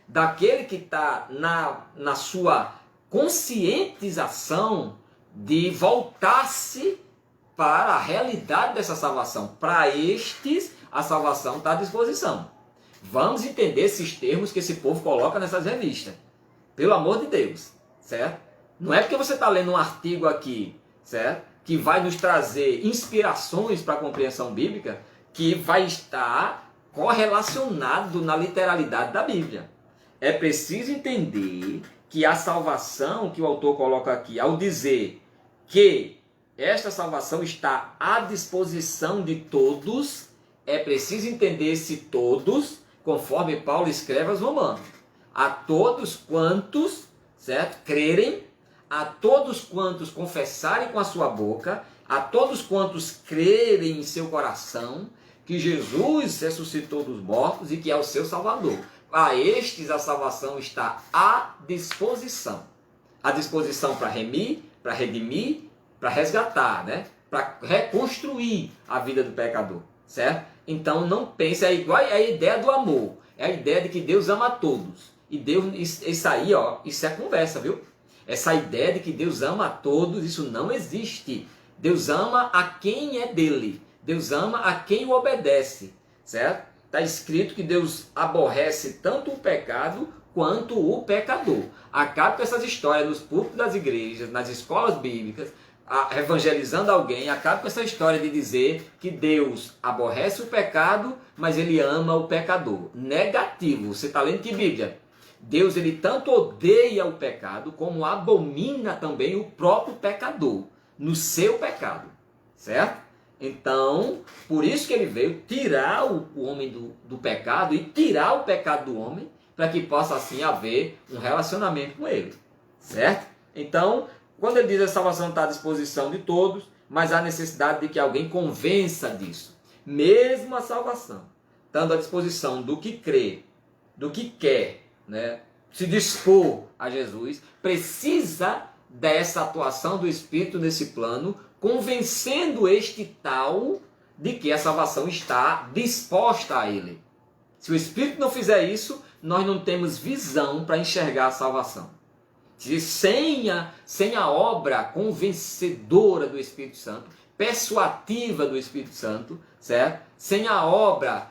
Speaker 1: daquele que está na sua conscientização de voltar-se para a realidade dessa salvação. Para estes, a salvação está à disposição. Vamos entender esses termos que esse povo coloca nessas revistas. Pelo amor de Deus, certo? Não é porque você está lendo um artigo aqui, certo? Que vai nos trazer inspirações para a compreensão bíblica, que vai estar correlacionado na literalidade da Bíblia. É preciso entender que a salvação que o autor coloca aqui, ao dizer que esta salvação está à disposição de todos, é preciso entender esse todos, conforme Paulo escreve aos Romanos. A todos quantos, certo, crerem, a todos quantos confessarem com a sua boca, a todos quantos crerem em seu coração, que Jesus ressuscitou dos mortos e que é o seu Salvador. A estes a salvação está à disposição. À disposição para remir, para redimir, para resgatar, né? Para reconstruir a vida do pecador, certo? Então não pense, é igual a ideia do amor. É a ideia de que Deus ama a todos. E Deus, isso aí, ó, isso é conversa, viu? Essa ideia de que Deus ama a todos, isso não existe. Deus ama a quem é dele. Deus ama a quem o obedece, certo? Está escrito que Deus aborrece tanto o pecado quanto o pecador. Acabe com essas histórias nos púlpitos das igrejas, nas escolas bíblicas, evangelizando alguém, acabe com essa história de dizer que Deus aborrece o pecado, mas ele ama o pecador. Negativo. Você está lendo que Bíblia? Deus ele tanto odeia o pecado, como abomina também o próprio pecador, no seu pecado, certo? Então, por isso que ele veio tirar o homem do pecado e tirar o pecado do homem, para que possa assim haver um relacionamento com ele, certo? Então, quando ele diz que a salvação está à disposição de todos, mas há necessidade de que alguém convença disso. Mesmo a salvação, estando à disposição do que crê, do que quer, né, se dispor a Jesus, precisa dessa atuação do Espírito nesse plano, convencendo este tal de que a salvação está disposta a ele. Se o Espírito não fizer isso, nós não temos visão para enxergar a salvação. Sem a obra convencedora do Espírito Santo, persuativa do Espírito Santo, certo? Sem a obra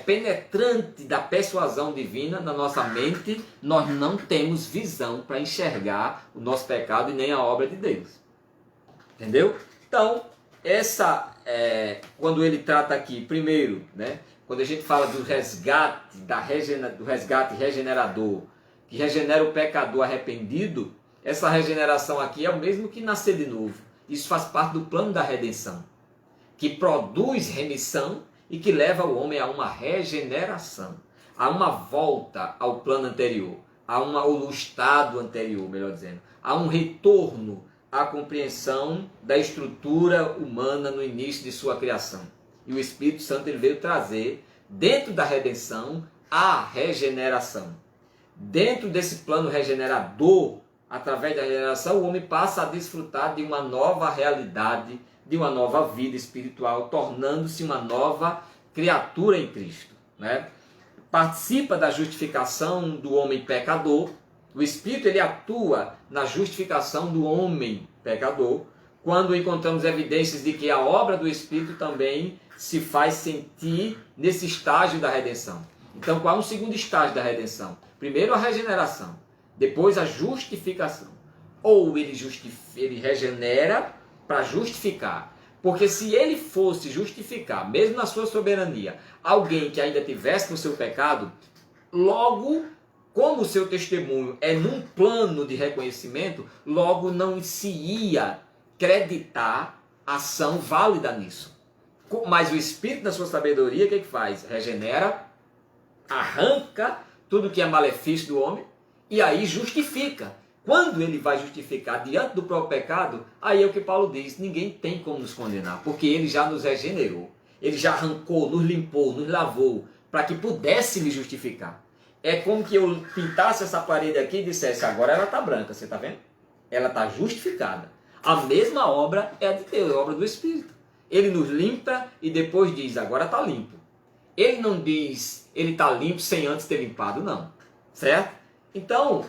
Speaker 1: penetrante da persuasão divina na nossa mente, nós não temos visão para enxergar o nosso pecado e nem a obra de Deus. Entendeu? Então, quando ele trata aqui, primeiro, né, quando a gente fala do resgate, do resgate regenerador, que regenera o pecador arrependido, essa regeneração aqui é o mesmo que nascer de novo. Isso faz parte do plano da redenção, que produz remissão e que leva o homem a uma regeneração, a uma volta ao plano anterior, ao estado anterior, melhor dizendo, a um retorno à compreensão da estrutura humana no início de sua criação. E o Espírito Santo ele veio trazer, dentro da redenção, a regeneração. Dentro desse plano regenerador, através da regeneração, o homem passa a desfrutar de uma nova realidade, de uma nova vida espiritual, tornando-se uma nova criatura em Cristo, né? Participa da justificação do homem pecador. O Espírito ele atua na justificação do homem pecador, quando encontramos evidências de que a obra do Espírito também se faz sentir nesse estágio da redenção. Então, qual é o segundo estágio da redenção? Primeiro a regeneração, depois a justificação. Ou ele regenera para justificar. Porque se ele fosse justificar, mesmo na sua soberania, alguém que ainda tivesse no seu pecado, logo, como o seu testemunho é num plano de reconhecimento, logo não se ia creditar ação válida nisso. Mas o Espírito, na sua sabedoria, o que faz? Regenera, arranca tudo que é malefício do homem e aí justifica. Quando ele vai justificar diante do próprio pecado, aí é o que Paulo diz, ninguém tem como nos condenar, porque ele já nos regenerou, ele já arrancou, nos limpou, nos lavou, para que pudesse me justificar. É como que eu pintasse essa parede aqui e dissesse, agora ela está branca, você está vendo? Ela está justificada. A mesma obra é a de Deus, é a obra do Espírito. Ele nos limpa e depois diz, agora está limpo. Ele não diz, ele está limpo sem antes ter limpado, não. Certo? Então,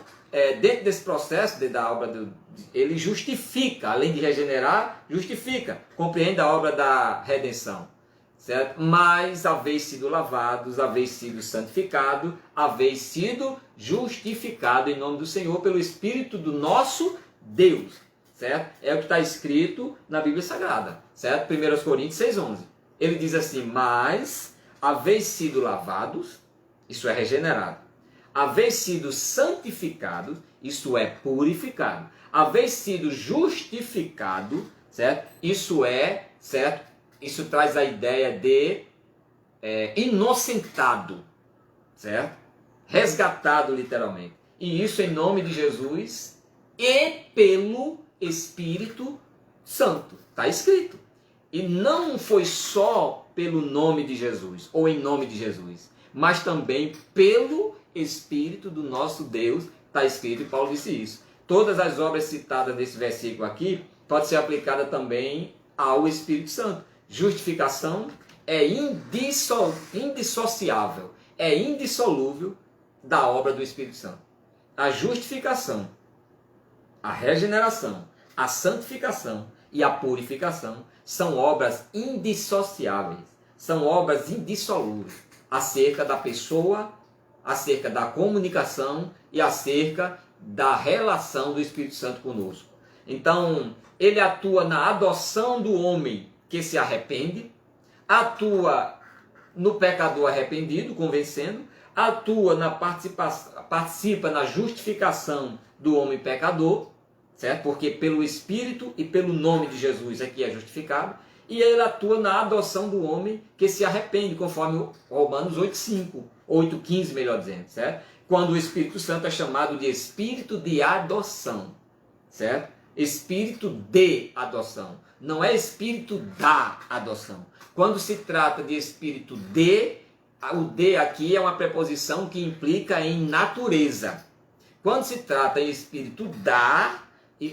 Speaker 1: dentro desse processo da obra, ele justifica, além de regenerar, justifica, compreende a obra da redenção. Certo? Mas, haveis sido lavados, haveis sido santificado, haveis sido justificado em nome do Senhor pelo Espírito do nosso Deus. Certo? É o que está escrito na Bíblia Sagrada. Certo? 1 Coríntios 6,11. Ele diz assim, mas haveis sido lavados, isso é regenerado. Haveis sido santificados, isso é purificado. Haveis sido justificado, certo? Isso é, certo? Isso traz a ideia de inocentado, certo? Resgatado literalmente. E isso em nome de Jesus e pelo Espírito Santo. Está escrito. E não foi só pelo nome de Jesus, ou em nome de Jesus, mas também pelo Espírito do nosso Deus, está escrito, e Paulo disse isso. Todas as obras citadas nesse versículo aqui, pode ser aplicada também ao Espírito Santo. Justificação é indissociável, é indissolúvel da obra do Espírito Santo. A justificação, a regeneração, a santificação e a purificação são obras indissociáveis, são obras indissolúveis acerca da pessoa, acerca da comunicação e acerca da relação do Espírito Santo conosco. Então, ele atua na adoção do homem que se arrepende, atua no pecador arrependido, convencendo, atua participa na justificação do homem pecador, certo? Porque pelo Espírito e pelo nome de Jesus aqui é justificado, e ele atua na adoção do homem que se arrepende, conforme Romanos 8,5, 8,15 melhor dizendo, certo? Quando o Espírito Santo é chamado de Espírito de adoção, certo? Espírito de adoção, não é Espírito da adoção. Quando se trata de Espírito de, o de aqui é uma preposição que implica em natureza. Quando se trata em Espírito da,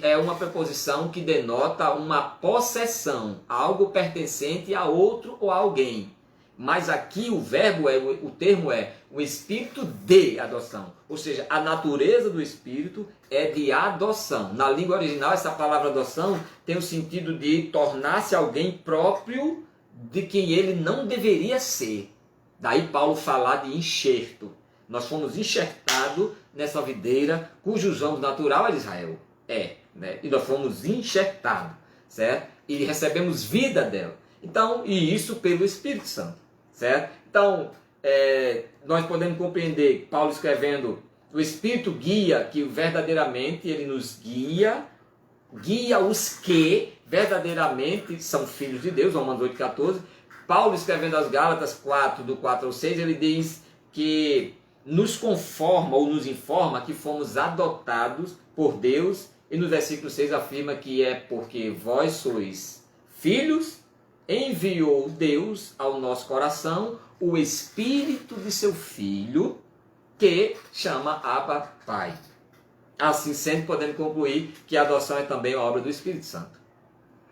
Speaker 1: é uma preposição que denota uma possessão, algo pertencente a outro ou a alguém. Mas aqui o termo é o espírito de adoção. Ou seja, a natureza do espírito é de adoção. Na língua original, essa palavra adoção tem o sentido de tornar-se alguém próprio de quem ele não deveria ser. Daí Paulo falar de enxerto. Nós fomos enxertados nessa videira, cujo ramo natural é de Israel. Né? E nós fomos enxertados, certo? E recebemos vida dela. Então, e isso pelo Espírito Santo, certo? Então, nós podemos compreender Paulo escrevendo, o Espírito guia, que verdadeiramente ele nos guia os que verdadeiramente são filhos de Deus, Romanos 8,14. Paulo escrevendo aos Gálatas 4, do 4 ao 6, ele diz que nos conforma ou nos informa que fomos adotados por Deus, e no versículo 6 afirma que é porque vós sois filhos, enviou Deus ao nosso coração o Espírito de seu Filho, que chama Abba Pai. Assim sendo, podemos concluir que a adoção é também a obra do Espírito Santo.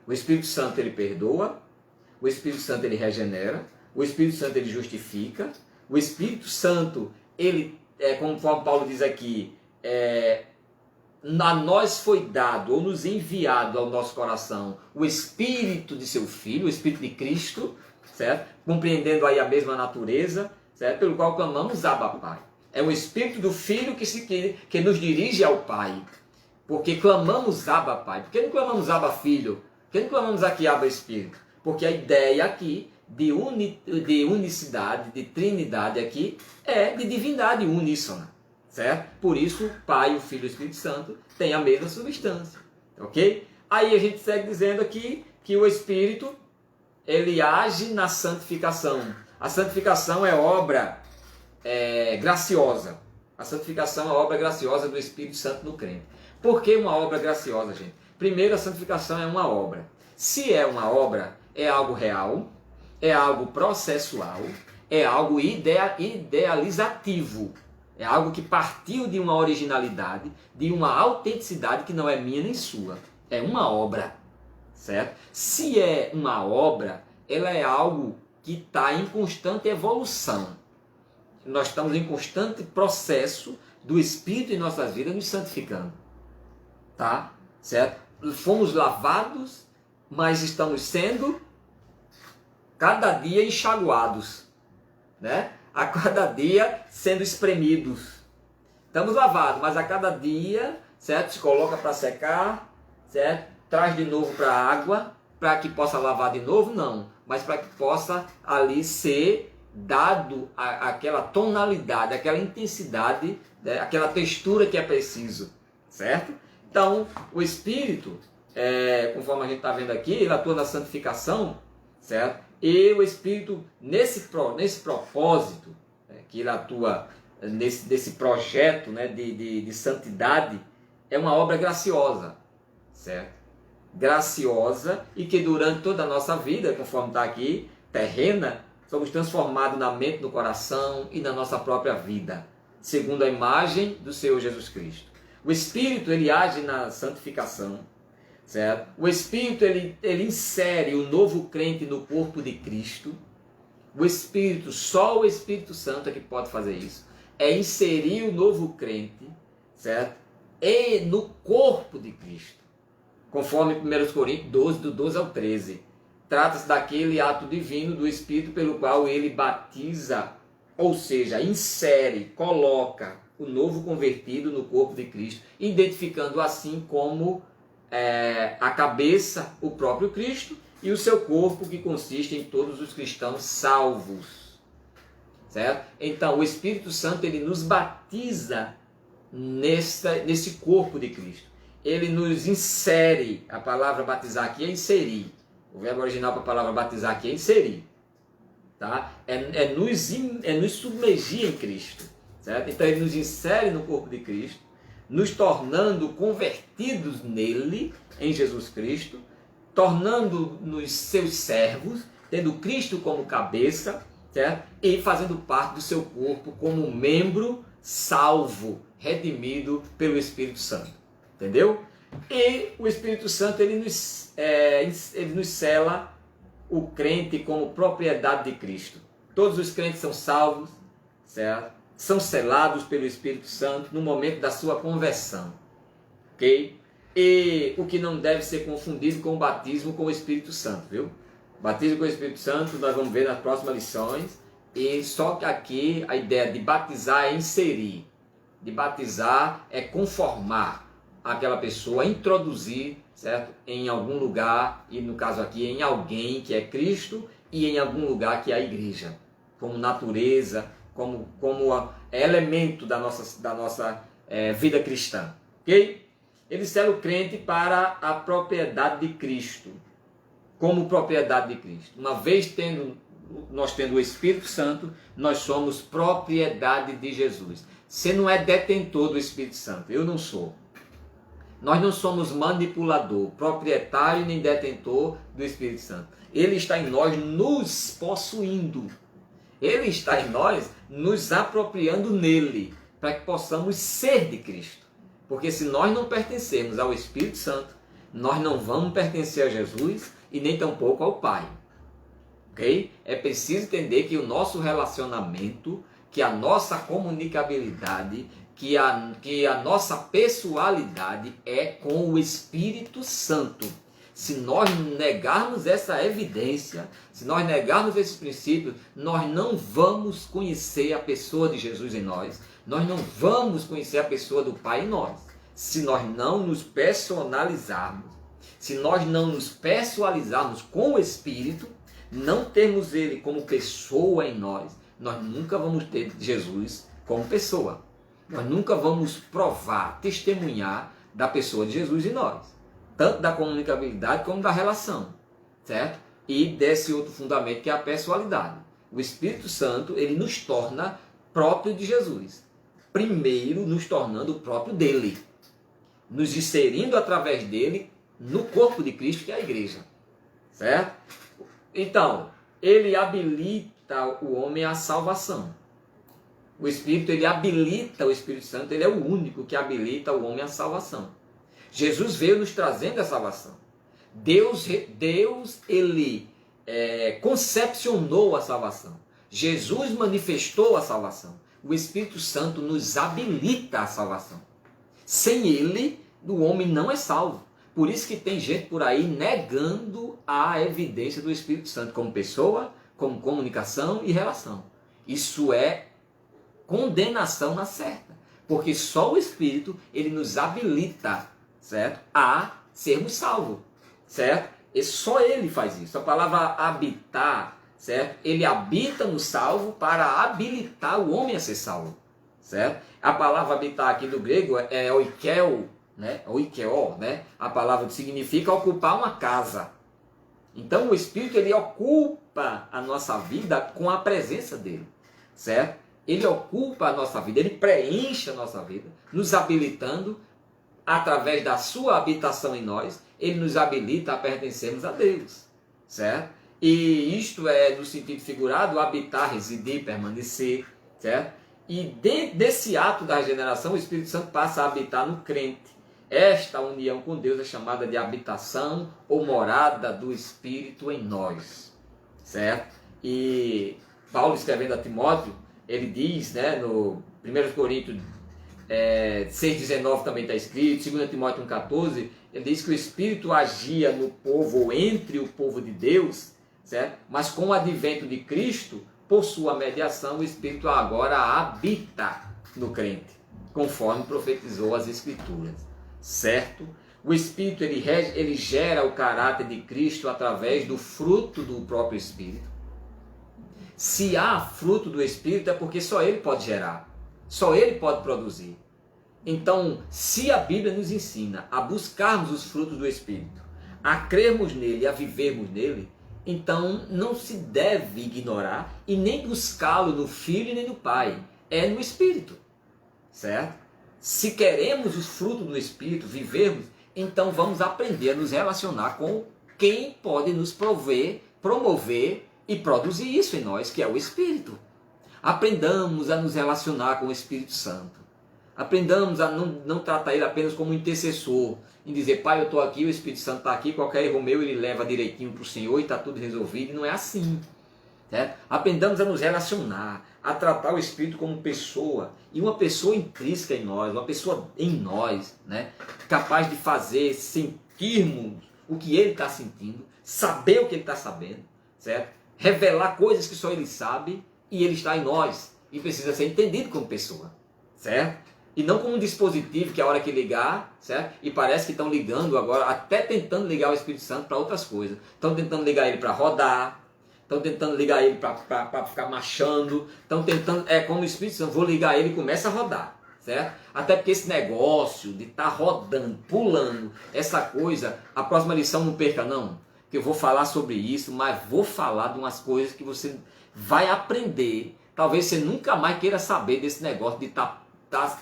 Speaker 1: O Espírito Santo ele perdoa, o Espírito Santo ele regenera, o Espírito Santo ele justifica, o Espírito Santo, ele, conforme Paulo diz aqui, a nós foi dado ou nos enviado ao nosso coração o Espírito de seu Filho, o Espírito de Cristo, certo? Compreendendo aí a mesma natureza, certo? Pelo qual clamamos Abba Pai. É o Espírito do Filho que nos dirige ao Pai. Porque clamamos Abba Pai. Por que não clamamos Abba Filho? Por que não clamamos aqui Abba Espírito? Porque a ideia aqui de unicidade, de trinidade aqui, é de divindade uníssona. Certo? Por isso, o Pai, o Filho e o Espírito Santo têm a mesma substância. Ok? Aí a gente segue dizendo aqui que o Espírito, ele age na santificação. A santificação é obra graciosa. A santificação é a obra graciosa do Espírito Santo no crente. Por que uma obra graciosa, gente? Primeiro, a santificação é uma obra. Se é uma obra, é algo real, é algo processual, é algo idealizativo. É algo que partiu de uma originalidade, de uma autenticidade que não é minha nem sua. É uma obra, certo? Se é uma obra, ela é algo que está em constante evolução. Nós estamos em constante processo do Espírito em nossas vidas nos santificando. Tá? Certo? Fomos lavados, mas estamos sendo cada dia enxaguados, né? A cada dia sendo espremidos. Estamos lavados, mas a cada dia, certo? Se coloca para secar, certo? Traz de novo para a água, para que possa lavar de novo, não. Mas para que possa ali ser dado aquela tonalidade, aquela intensidade, né? Aquela textura que é preciso, certo? Então, o Espírito, conforme a gente está vendo aqui, ele atua na santificação, certo? E o Espírito, nesse propósito, que ele atua nesse projeto, né, de santidade, é uma obra graciosa, certo? Graciosa, e que durante toda a nossa vida, conforme está aqui, terrena, somos transformados na mente, no coração e na nossa própria vida, segundo a imagem do Senhor Jesus Cristo. O Espírito, ele age na santificação, certo? O Espírito, ele insere o novo crente no corpo de Cristo. O Espírito, só o Espírito Santo é que pode fazer isso. É inserir o novo crente, certo? E no corpo de Cristo. Conforme 1 Coríntios 12, do 12 ao 13. Trata-se daquele ato divino do Espírito pelo qual ele batiza, ou seja, insere, coloca o novo convertido no corpo de Cristo, identificando assim como a cabeça, o próprio Cristo, e o seu corpo, que consiste em todos os cristãos salvos, certo? Então o Espírito Santo, ele nos batiza nesse corpo de Cristo. Ele nos insere. A palavra batizar aqui é inserir. O verbo original para a palavra batizar aqui é inserir, tá? Nos submergir em Cristo, certo? Então ele nos insere no corpo de Cristo, nos tornando convertidos nele, em Jesus Cristo, tornando-nos seus servos, tendo Cristo como cabeça, certo? E fazendo parte do seu corpo como membro salvo, redimido pelo Espírito Santo. Entendeu? E o Espírito Santo, ele nos sela o crente como propriedade de Cristo. Todos os crentes são salvos, certo? São selados pelo Espírito Santo no momento da sua conversão. Ok? E o que não deve ser confundido com o batismo com o Espírito Santo, viu? Batismo com o Espírito Santo nós vamos ver nas próximas lições. E só que aqui a ideia de batizar é inserir. De batizar é conformar aquela pessoa, introduzir, certo? Em algum lugar, e no caso aqui em alguém que é Cristo e em algum lugar que é a igreja. Como natureza, como elemento da nossa vida cristã. Ok? Ele sela o crente para a propriedade de Cristo. Como propriedade de Cristo. Uma vez nós tendo o Espírito Santo, nós somos propriedade de Jesus. Você não é detentor do Espírito Santo, eu não sou. Nós não somos manipulador, proprietário nem detentor do Espírito Santo. Ele está em nós nos possuindo. Ele está em nós nos apropriando nele, para que possamos ser de Cristo. Porque se nós não pertencermos ao Espírito Santo, nós não vamos pertencer a Jesus e nem tampouco ao Pai. Ok? É preciso entender que o nosso relacionamento, que a nossa comunicabilidade, que a nossa pessoalidade é com o Espírito Santo. Se nós negarmos essa evidência, se nós negarmos esses princípios, nós não vamos conhecer a pessoa de Jesus em nós, nós não vamos conhecer a pessoa do Pai em nós. Se nós não nos personalizarmos, se nós não nos pessoalizarmos com o Espírito, não termos Ele como pessoa em nós, nós nunca vamos ter Jesus como pessoa. Nós nunca vamos provar, testemunhar da pessoa de Jesus em nós. Tanto da comunicabilidade como da relação. Certo? E desse outro fundamento que é a pessoalidade. O Espírito Santo, ele nos torna próprio de Jesus. Primeiro nos tornando próprio dele. Nos inserindo através dele no corpo de Cristo, que é a igreja. Certo? Então, ele habilita o homem à salvação. O Espírito, ele habilita o Espírito Santo, ele é o único que habilita o homem à salvação. Jesus veio nos trazendo a salvação. Deus ele concepcionou a salvação. Jesus manifestou a salvação. O Espírito Santo nos habilita à salvação. Sem ele, o homem não é salvo. Por isso que tem gente por aí negando a evidência do Espírito Santo como pessoa, como comunicação e relação. Isso é condenação na certa. Porque só o Espírito, ele nos habilita, certo? A sermos salvos, certo? E só ele faz isso. A palavra habitar, certo? Ele habita no salvo para habilitar o homem a ser salvo, certo? A palavra habitar aqui do grego é oikeo, né? Oikeo, né? A palavra significa ocupar uma casa. Então o Espírito, ele ocupa a nossa vida com a presença dele, certo? Ele ocupa a nossa vida, ele preenche a nossa vida, nos habilitando através da sua habitação em nós, ele nos habilita a pertencermos a Deus, certo? E isto é, no sentido figurado, habitar, residir, permanecer, certo? E dentro desse ato da regeneração, o Espírito Santo passa a habitar no crente. Esta união com Deus é chamada de habitação ou morada do Espírito em nós, certo? E Paulo, escrevendo a Timóteo, ele diz, né, no 1 Coríntios 6,19 também está escrito, 2 Timóteo 1,14, ele diz que o Espírito agia no povo, ou entre o povo de Deus, certo? Mas com o advento de Cristo, por sua mediação, o Espírito agora habita no crente, conforme profetizou as Escrituras, certo? O Espírito, ele gera o caráter de Cristo através do fruto do próprio Espírito. Se há fruto do Espírito, é porque só ele pode gerar, só ele pode produzir. Então, se a Bíblia nos ensina a buscarmos os frutos do Espírito, a crermos nele, a vivermos nele, então não se deve ignorar e nem buscá-lo no Filho e nem no Pai, é no Espírito, certo? Se queremos os frutos do Espírito, vivermos, então vamos aprender a nos relacionar com quem pode nos promover e produzir isso em nós, que é o Espírito. Aprendamos a nos relacionar com o Espírito Santo. Aprendamos a não tratar ele apenas como intercessor, em dizer, Pai, eu estou aqui, o Espírito Santo está aqui, qualquer erro meu ele leva direitinho para o Senhor e está tudo resolvido. E não é assim. Certo? Aprendamos a nos relacionar, a tratar o Espírito como pessoa, e uma pessoa intrínseca em nós, uma pessoa em nós, né? Capaz de fazer, sentirmos o que ele está sentindo, saber o que ele está sabendo, certo? Revelar coisas que só ele sabe, e ele está em nós, e precisa ser entendido como pessoa, certo? E não como um dispositivo que a hora que ligar, certo? E parece que estão ligando agora, até tentando ligar o Espírito Santo para outras coisas. Estão tentando ligar ele para rodar, estão tentando ligar ele para ficar marchando, estão tentando, como o Espírito Santo, vou ligar ele e começa a rodar, certo? Até porque esse negócio de estar rodando, pulando, essa coisa, a próxima lição não perca não, que eu vou falar sobre isso, mas vou falar de umas coisas que você vai aprender, talvez você nunca mais queira saber desse negócio de estar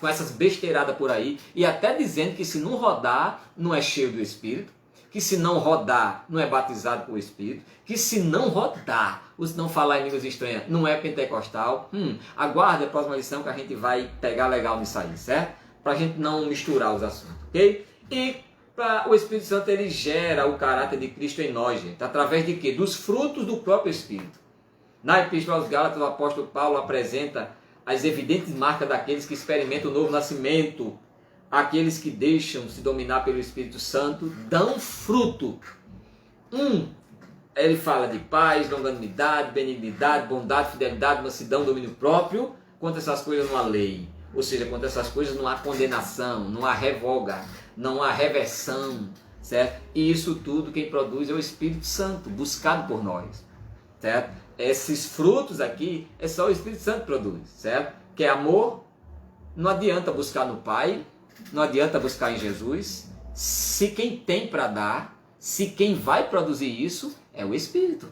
Speaker 1: com essas besteiradas por aí, e até dizendo que se não rodar, não é cheio do Espírito, que se não rodar, não é batizado por Espírito, que se não rodar, ou se não falar em línguas estranhas, não é pentecostal. Aguarde a próxima lição que a gente vai pegar legal nisso aí, certo? Para a gente não misturar os assuntos, ok? E o Espírito Santo, ele gera o caráter de Cristo em nós, gente. Através de quê? Dos frutos do próprio Espírito. Na Epístola aos Gálatas, o apóstolo Paulo apresenta as evidentes marcas daqueles que experimentam o novo nascimento. Aqueles que deixam se dominar pelo Espírito Santo dão fruto. Ele fala de paz, longanimidade, benignidade, bondade, fidelidade, mansidão, domínio próprio. Quanto a essas coisas não há lei. Ou seja, quanto a essas coisas não há condenação, não há revoga, não há reversão, certo? E isso tudo quem produz é o Espírito Santo, buscado por nós, certo? Esses frutos aqui é só o Espírito Santo que produz, certo? Que é amor, não adianta buscar no Pai, não adianta buscar em Jesus, se quem tem para dar, se quem vai produzir isso é o Espírito.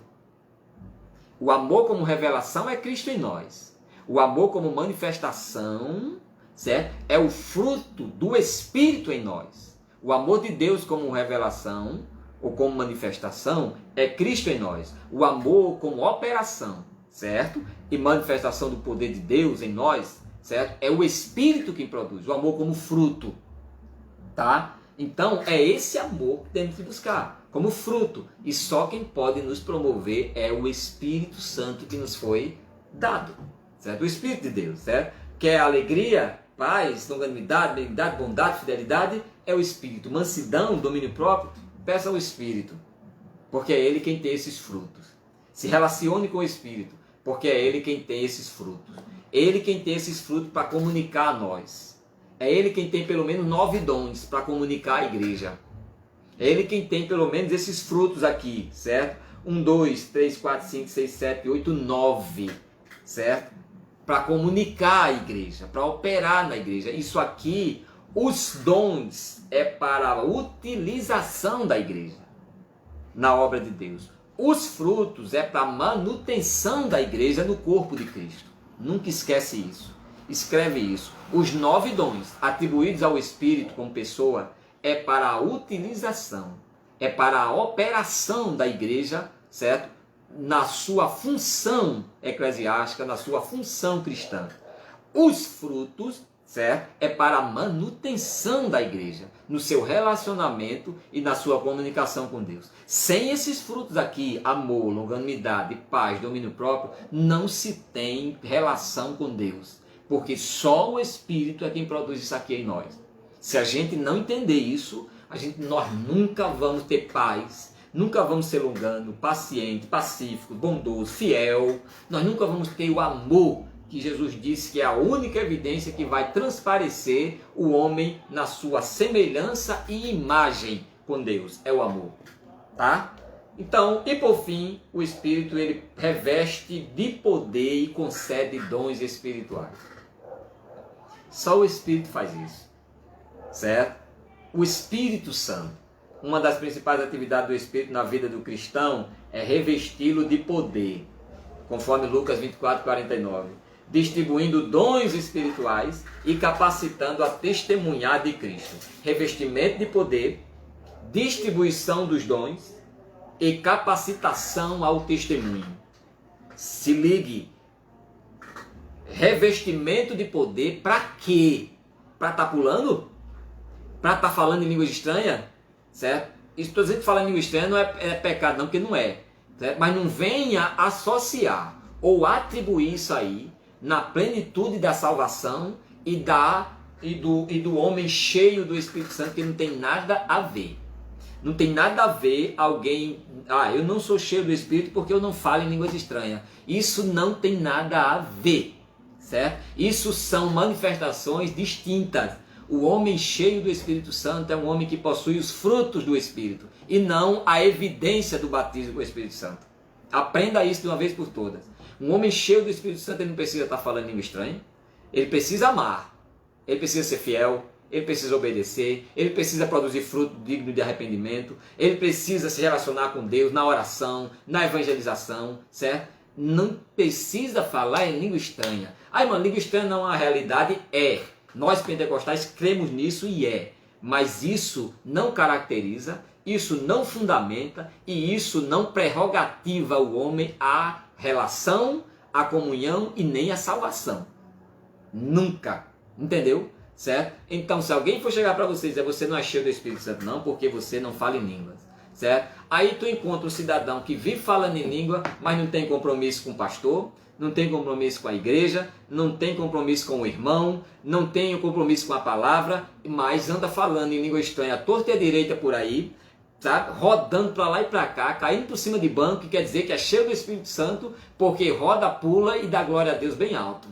Speaker 1: O amor como revelação é Cristo em nós. O amor como manifestação, certo? É o fruto do Espírito em nós. O amor de Deus como revelação ou como manifestação é Cristo em nós. O amor como operação, certo? E manifestação do poder de Deus em nós, certo? É o Espírito que produz. O amor como fruto, tá? Então é esse amor que temos que buscar como fruto. E só quem pode nos promover é o Espírito Santo que nos foi dado, certo? O Espírito de Deus, certo? Que é alegria, paz, longanimidade, benignidade, bondade, fidelidade, é o Espírito. Mansidão, domínio próprio, peça ao Espírito, porque é Ele quem tem esses frutos. Se relacione com o Espírito, porque é Ele quem tem esses frutos. Ele quem tem esses frutos para comunicar a nós. É Ele quem tem pelo menos 9 dons para comunicar à igreja. É Ele quem tem pelo menos esses frutos aqui, certo? 1, 2, 3, 4, 5, 6, 7, 8, 9, certo? Para comunicar à igreja, para operar na igreja. Isso aqui, os dons é para a utilização da igreja na obra de Deus. Os frutos é para a manutenção da igreja no corpo de Cristo. Nunca esquece isso. Escreve isso. Os 9 dons atribuídos ao Espírito como pessoa é para a utilização, é para a operação da igreja, certo? Na sua função eclesiástica, na sua função cristã. Os frutos, certo? É para a manutenção da igreja, no seu relacionamento e na sua comunicação com Deus. Sem esses frutos aqui, amor, longanimidade, paz, domínio próprio, não se tem relação com Deus. Porque só o Espírito é quem produz isso aqui em nós. Se a gente não entender isso, nós nunca vamos ter paz, nunca vamos ser longano, paciente, pacífico, bondoso, fiel. Nós nunca vamos ter o amor que Jesus disse que é a única evidência que vai transparecer o homem na sua semelhança e imagem com Deus. É o amor, tá? Então, e por fim, o Espírito ele reveste de poder e concede dons espirituais. Só o Espírito faz isso, certo? O Espírito Santo, uma das principais atividades do Espírito na vida do cristão é revesti-lo de poder, conforme Lucas 24, 49, distribuindo dons espirituais e capacitando a testemunhar de Cristo. Revestimento de poder, distribuição dos dons e capacitação ao testemunho. Se ligue. Revestimento de poder para quê? para estar pulando? Para estar falando em língua estranha? Certo? Estou dizendo que falar em língua estranha não é pecado não, porque não é. Certo? Mas não venha associar ou atribuir isso aí na plenitude da salvação e do homem cheio do Espírito Santo, que não tem nada a ver. Não tem nada a ver alguém... eu não sou cheio do Espírito porque eu não falo em línguas estranhas. Isso não tem nada a ver. Certo? Isso são manifestações distintas. O homem cheio do Espírito Santo é um homem que possui os frutos do Espírito e não a evidência do batismo com o Espírito Santo. Aprenda isso de uma vez por todas. Um homem cheio do Espírito Santo, ele não precisa estar falando língua estranha. Ele precisa amar. Ele precisa ser fiel. Ele precisa obedecer. Ele precisa produzir fruto digno de arrependimento. Ele precisa se relacionar com Deus na oração, na evangelização, certo? Não precisa falar em língua estranha. Irmão, língua estranha não é uma realidade? É. Nós pentecostais cremos nisso e é. Mas isso não caracteriza, isso não fundamenta e isso não prerrogativa o homem à relação, à comunhão e nem à salvação. Nunca. Entendeu? Certo? Então, se alguém for chegar para você e dizer você não é cheio do Espírito Santo, não, porque você não fala em línguas. Certo? Aí tu encontra um cidadão que vive falando em língua, mas não tem compromisso com o pastor, não tem compromisso com a igreja, não tem compromisso com o irmão, não tem compromisso com a palavra, mas anda falando em língua estranha, torta e à direita por aí, sabe? Rodando para lá e para cá, caindo por cima de banco, que quer dizer que é cheio do Espírito Santo, porque roda, pula e dá glória a Deus bem alto.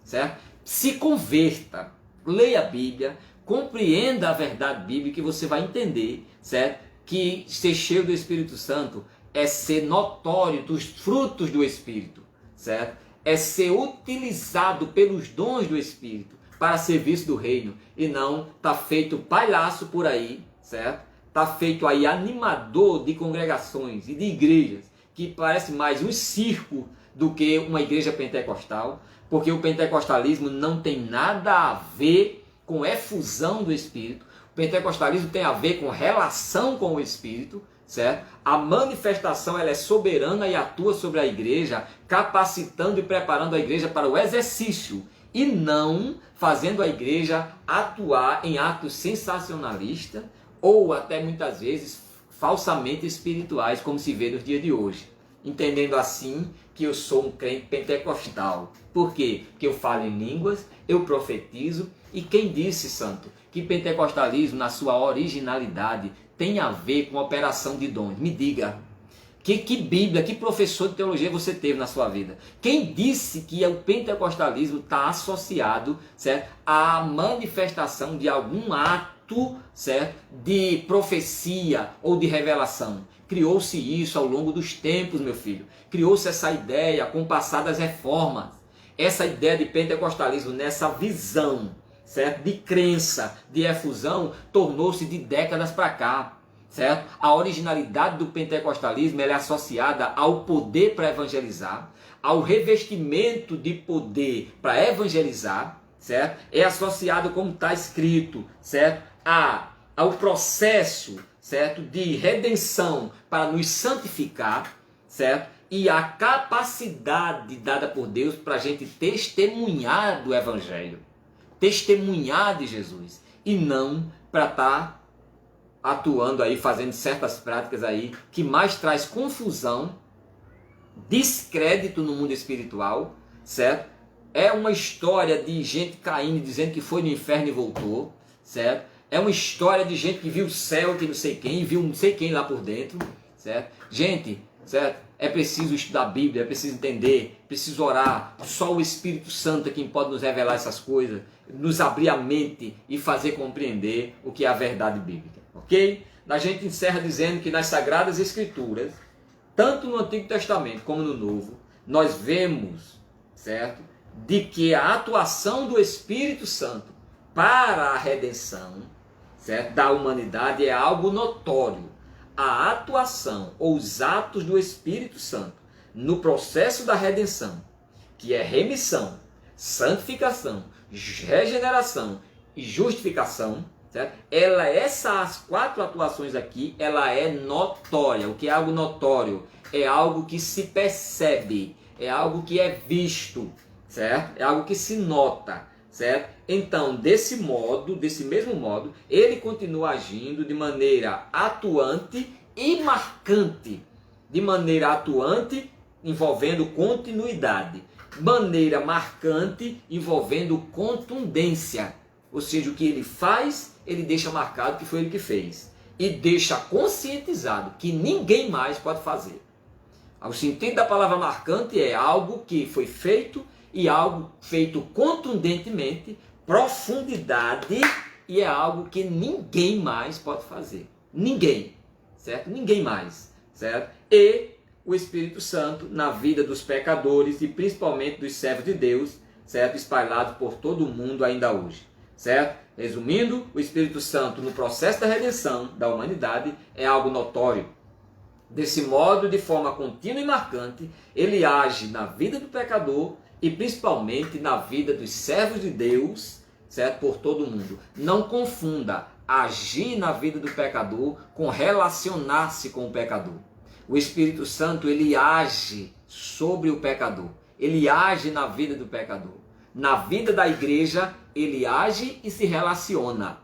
Speaker 1: Certo? Se converta, leia a Bíblia, compreenda a verdade bíblica e você vai entender, certo? Que ser cheio do Espírito Santo é ser notório dos frutos do Espírito, certo? É ser utilizado pelos dons do Espírito para serviço do reino e não tá feito palhaço por aí, certo? Tá feito aí animador de congregações e de igrejas que parece mais um circo do que uma igreja pentecostal, porque o pentecostalismo não tem nada a ver com efusão do Espírito. O pentecostalismo tem a ver com relação com o Espírito, certo? A manifestação ela é soberana e atua sobre a igreja, capacitando e preparando a igreja para o exercício e não fazendo a igreja atuar em atos sensacionalistas ou até muitas vezes falsamente espirituais, como se vê nos dias de hoje. Entendendo assim que eu sou um crente pentecostal. Por quê? Porque eu falo em línguas, eu profetizo. E quem disse, santo, que pentecostalismo na sua originalidade tem a ver com operação de dons? Me diga. Que Bíblia, que professor de teologia você teve na sua vida? Quem disse que o pentecostalismo está associado, certo, à manifestação de algum ato, certo, de profecia ou de revelação? Criou-se isso ao longo dos tempos, meu filho. Criou-se essa ideia com o passar das reformas. Essa ideia de pentecostalismo nessa visão, certo, de crença, de efusão, tornou-se de décadas para cá. Certo? A originalidade do pentecostalismo ela é associada ao poder para evangelizar, ao revestimento de poder para evangelizar, certo? É associado, como está escrito, certo? Ao processo, certo? De redenção para nos santificar, certo? E a capacidade dada por Deus para a gente testemunhar do Evangelho, testemunhar de Jesus, e não para estar atuando aí, fazendo certas práticas aí, que mais traz confusão, descrédito no mundo espiritual, certo? É uma história de gente caindo, dizendo que foi no inferno e voltou, certo? É uma história de gente que viu o céu, que não sei quem, viu não sei quem lá por dentro, certo? Gente, certo? É preciso estudar a Bíblia, é preciso entender, é preciso orar. Só o Espírito Santo é quem pode nos revelar essas coisas, nos abrir a mente e fazer compreender o que é a verdade bíblica. Ok? A gente encerra dizendo que nas Sagradas Escrituras, tanto no Antigo Testamento como no Novo, nós vemos, certo, de que a atuação do Espírito Santo para a redenção, certo, da humanidade é algo notório. A atuação ou os atos do Espírito Santo no processo da redenção, que é remissão, santificação, regeneração e justificação, certo? Essas quatro atuações aqui, ela é notória. O que é algo notório? É algo que se percebe, é algo que é visto, certo? É algo que se nota. certo? Então, desse mesmo modo, ele continua agindo de maneira atuante e marcante. De maneira atuante, envolvendo continuidade. Maneira marcante, envolvendo contundência. Ou seja, o que ele faz, ele deixa marcado que foi ele que fez. E deixa conscientizado que ninguém mais pode fazer. O sentido da palavra marcante é algo que foi feito e algo feito contundentemente, profundidade, e é algo que ninguém mais pode fazer. Ninguém, certo? Ninguém mais, certo? E o Espírito Santo na vida dos pecadores e principalmente dos servos de Deus, certo? Espalhados por todo o mundo ainda hoje, certo? Resumindo, o Espírito Santo no processo da redenção da humanidade é algo notório. Desse modo, de forma contínua e marcante, ele age na vida do pecador e principalmente na vida dos servos de Deus, certo? Por todo o mundo. Não confunda agir na vida do pecador com relacionar-se com o pecador. O Espírito Santo, ele age sobre o pecador. Ele age na vida do pecador. Na vida da igreja, ele age e se relaciona.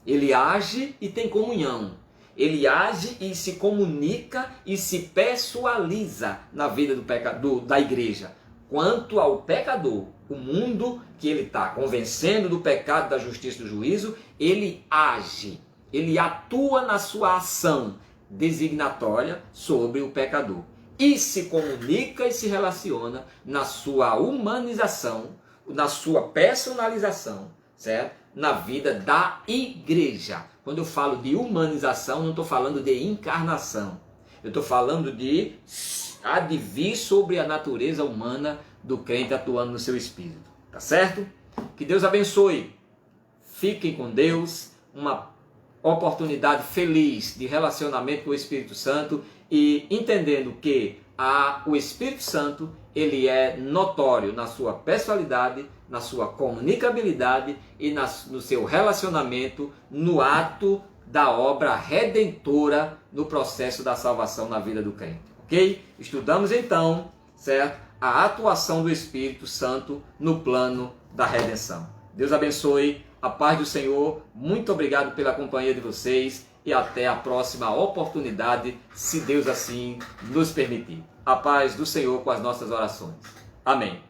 Speaker 1: Ele age e tem comunhão. Ele age e se comunica e se pessoaliza na vida do pecador, da igreja. Quanto ao pecador, o mundo que ele está convencendo do pecado, da justiça e do juízo, ele age, ele atua na sua ação designatória sobre o pecador. E se comunica e se relaciona na sua humanização, na sua personalização, certo? Na vida da igreja. Quando eu falo de humanização, não estou falando de encarnação. Eu estou falando de advir sobre a natureza humana do crente atuando no seu espírito. Tá certo? Que Deus abençoe. Fiquem com Deus. Uma oportunidade feliz de relacionamento com o Espírito Santo e entendendo que o Espírito Santo, ele é notório na sua pessoalidade, na sua comunicabilidade e no seu relacionamento, no ato da obra redentora no processo da salvação na vida do crente. Ok? Estudamos então, certo? A atuação do Espírito Santo no plano da redenção. Deus abençoe, a paz do Senhor, muito obrigado pela companhia de vocês e até a próxima oportunidade, se Deus assim nos permitir. A paz do Senhor com as nossas orações. Amém.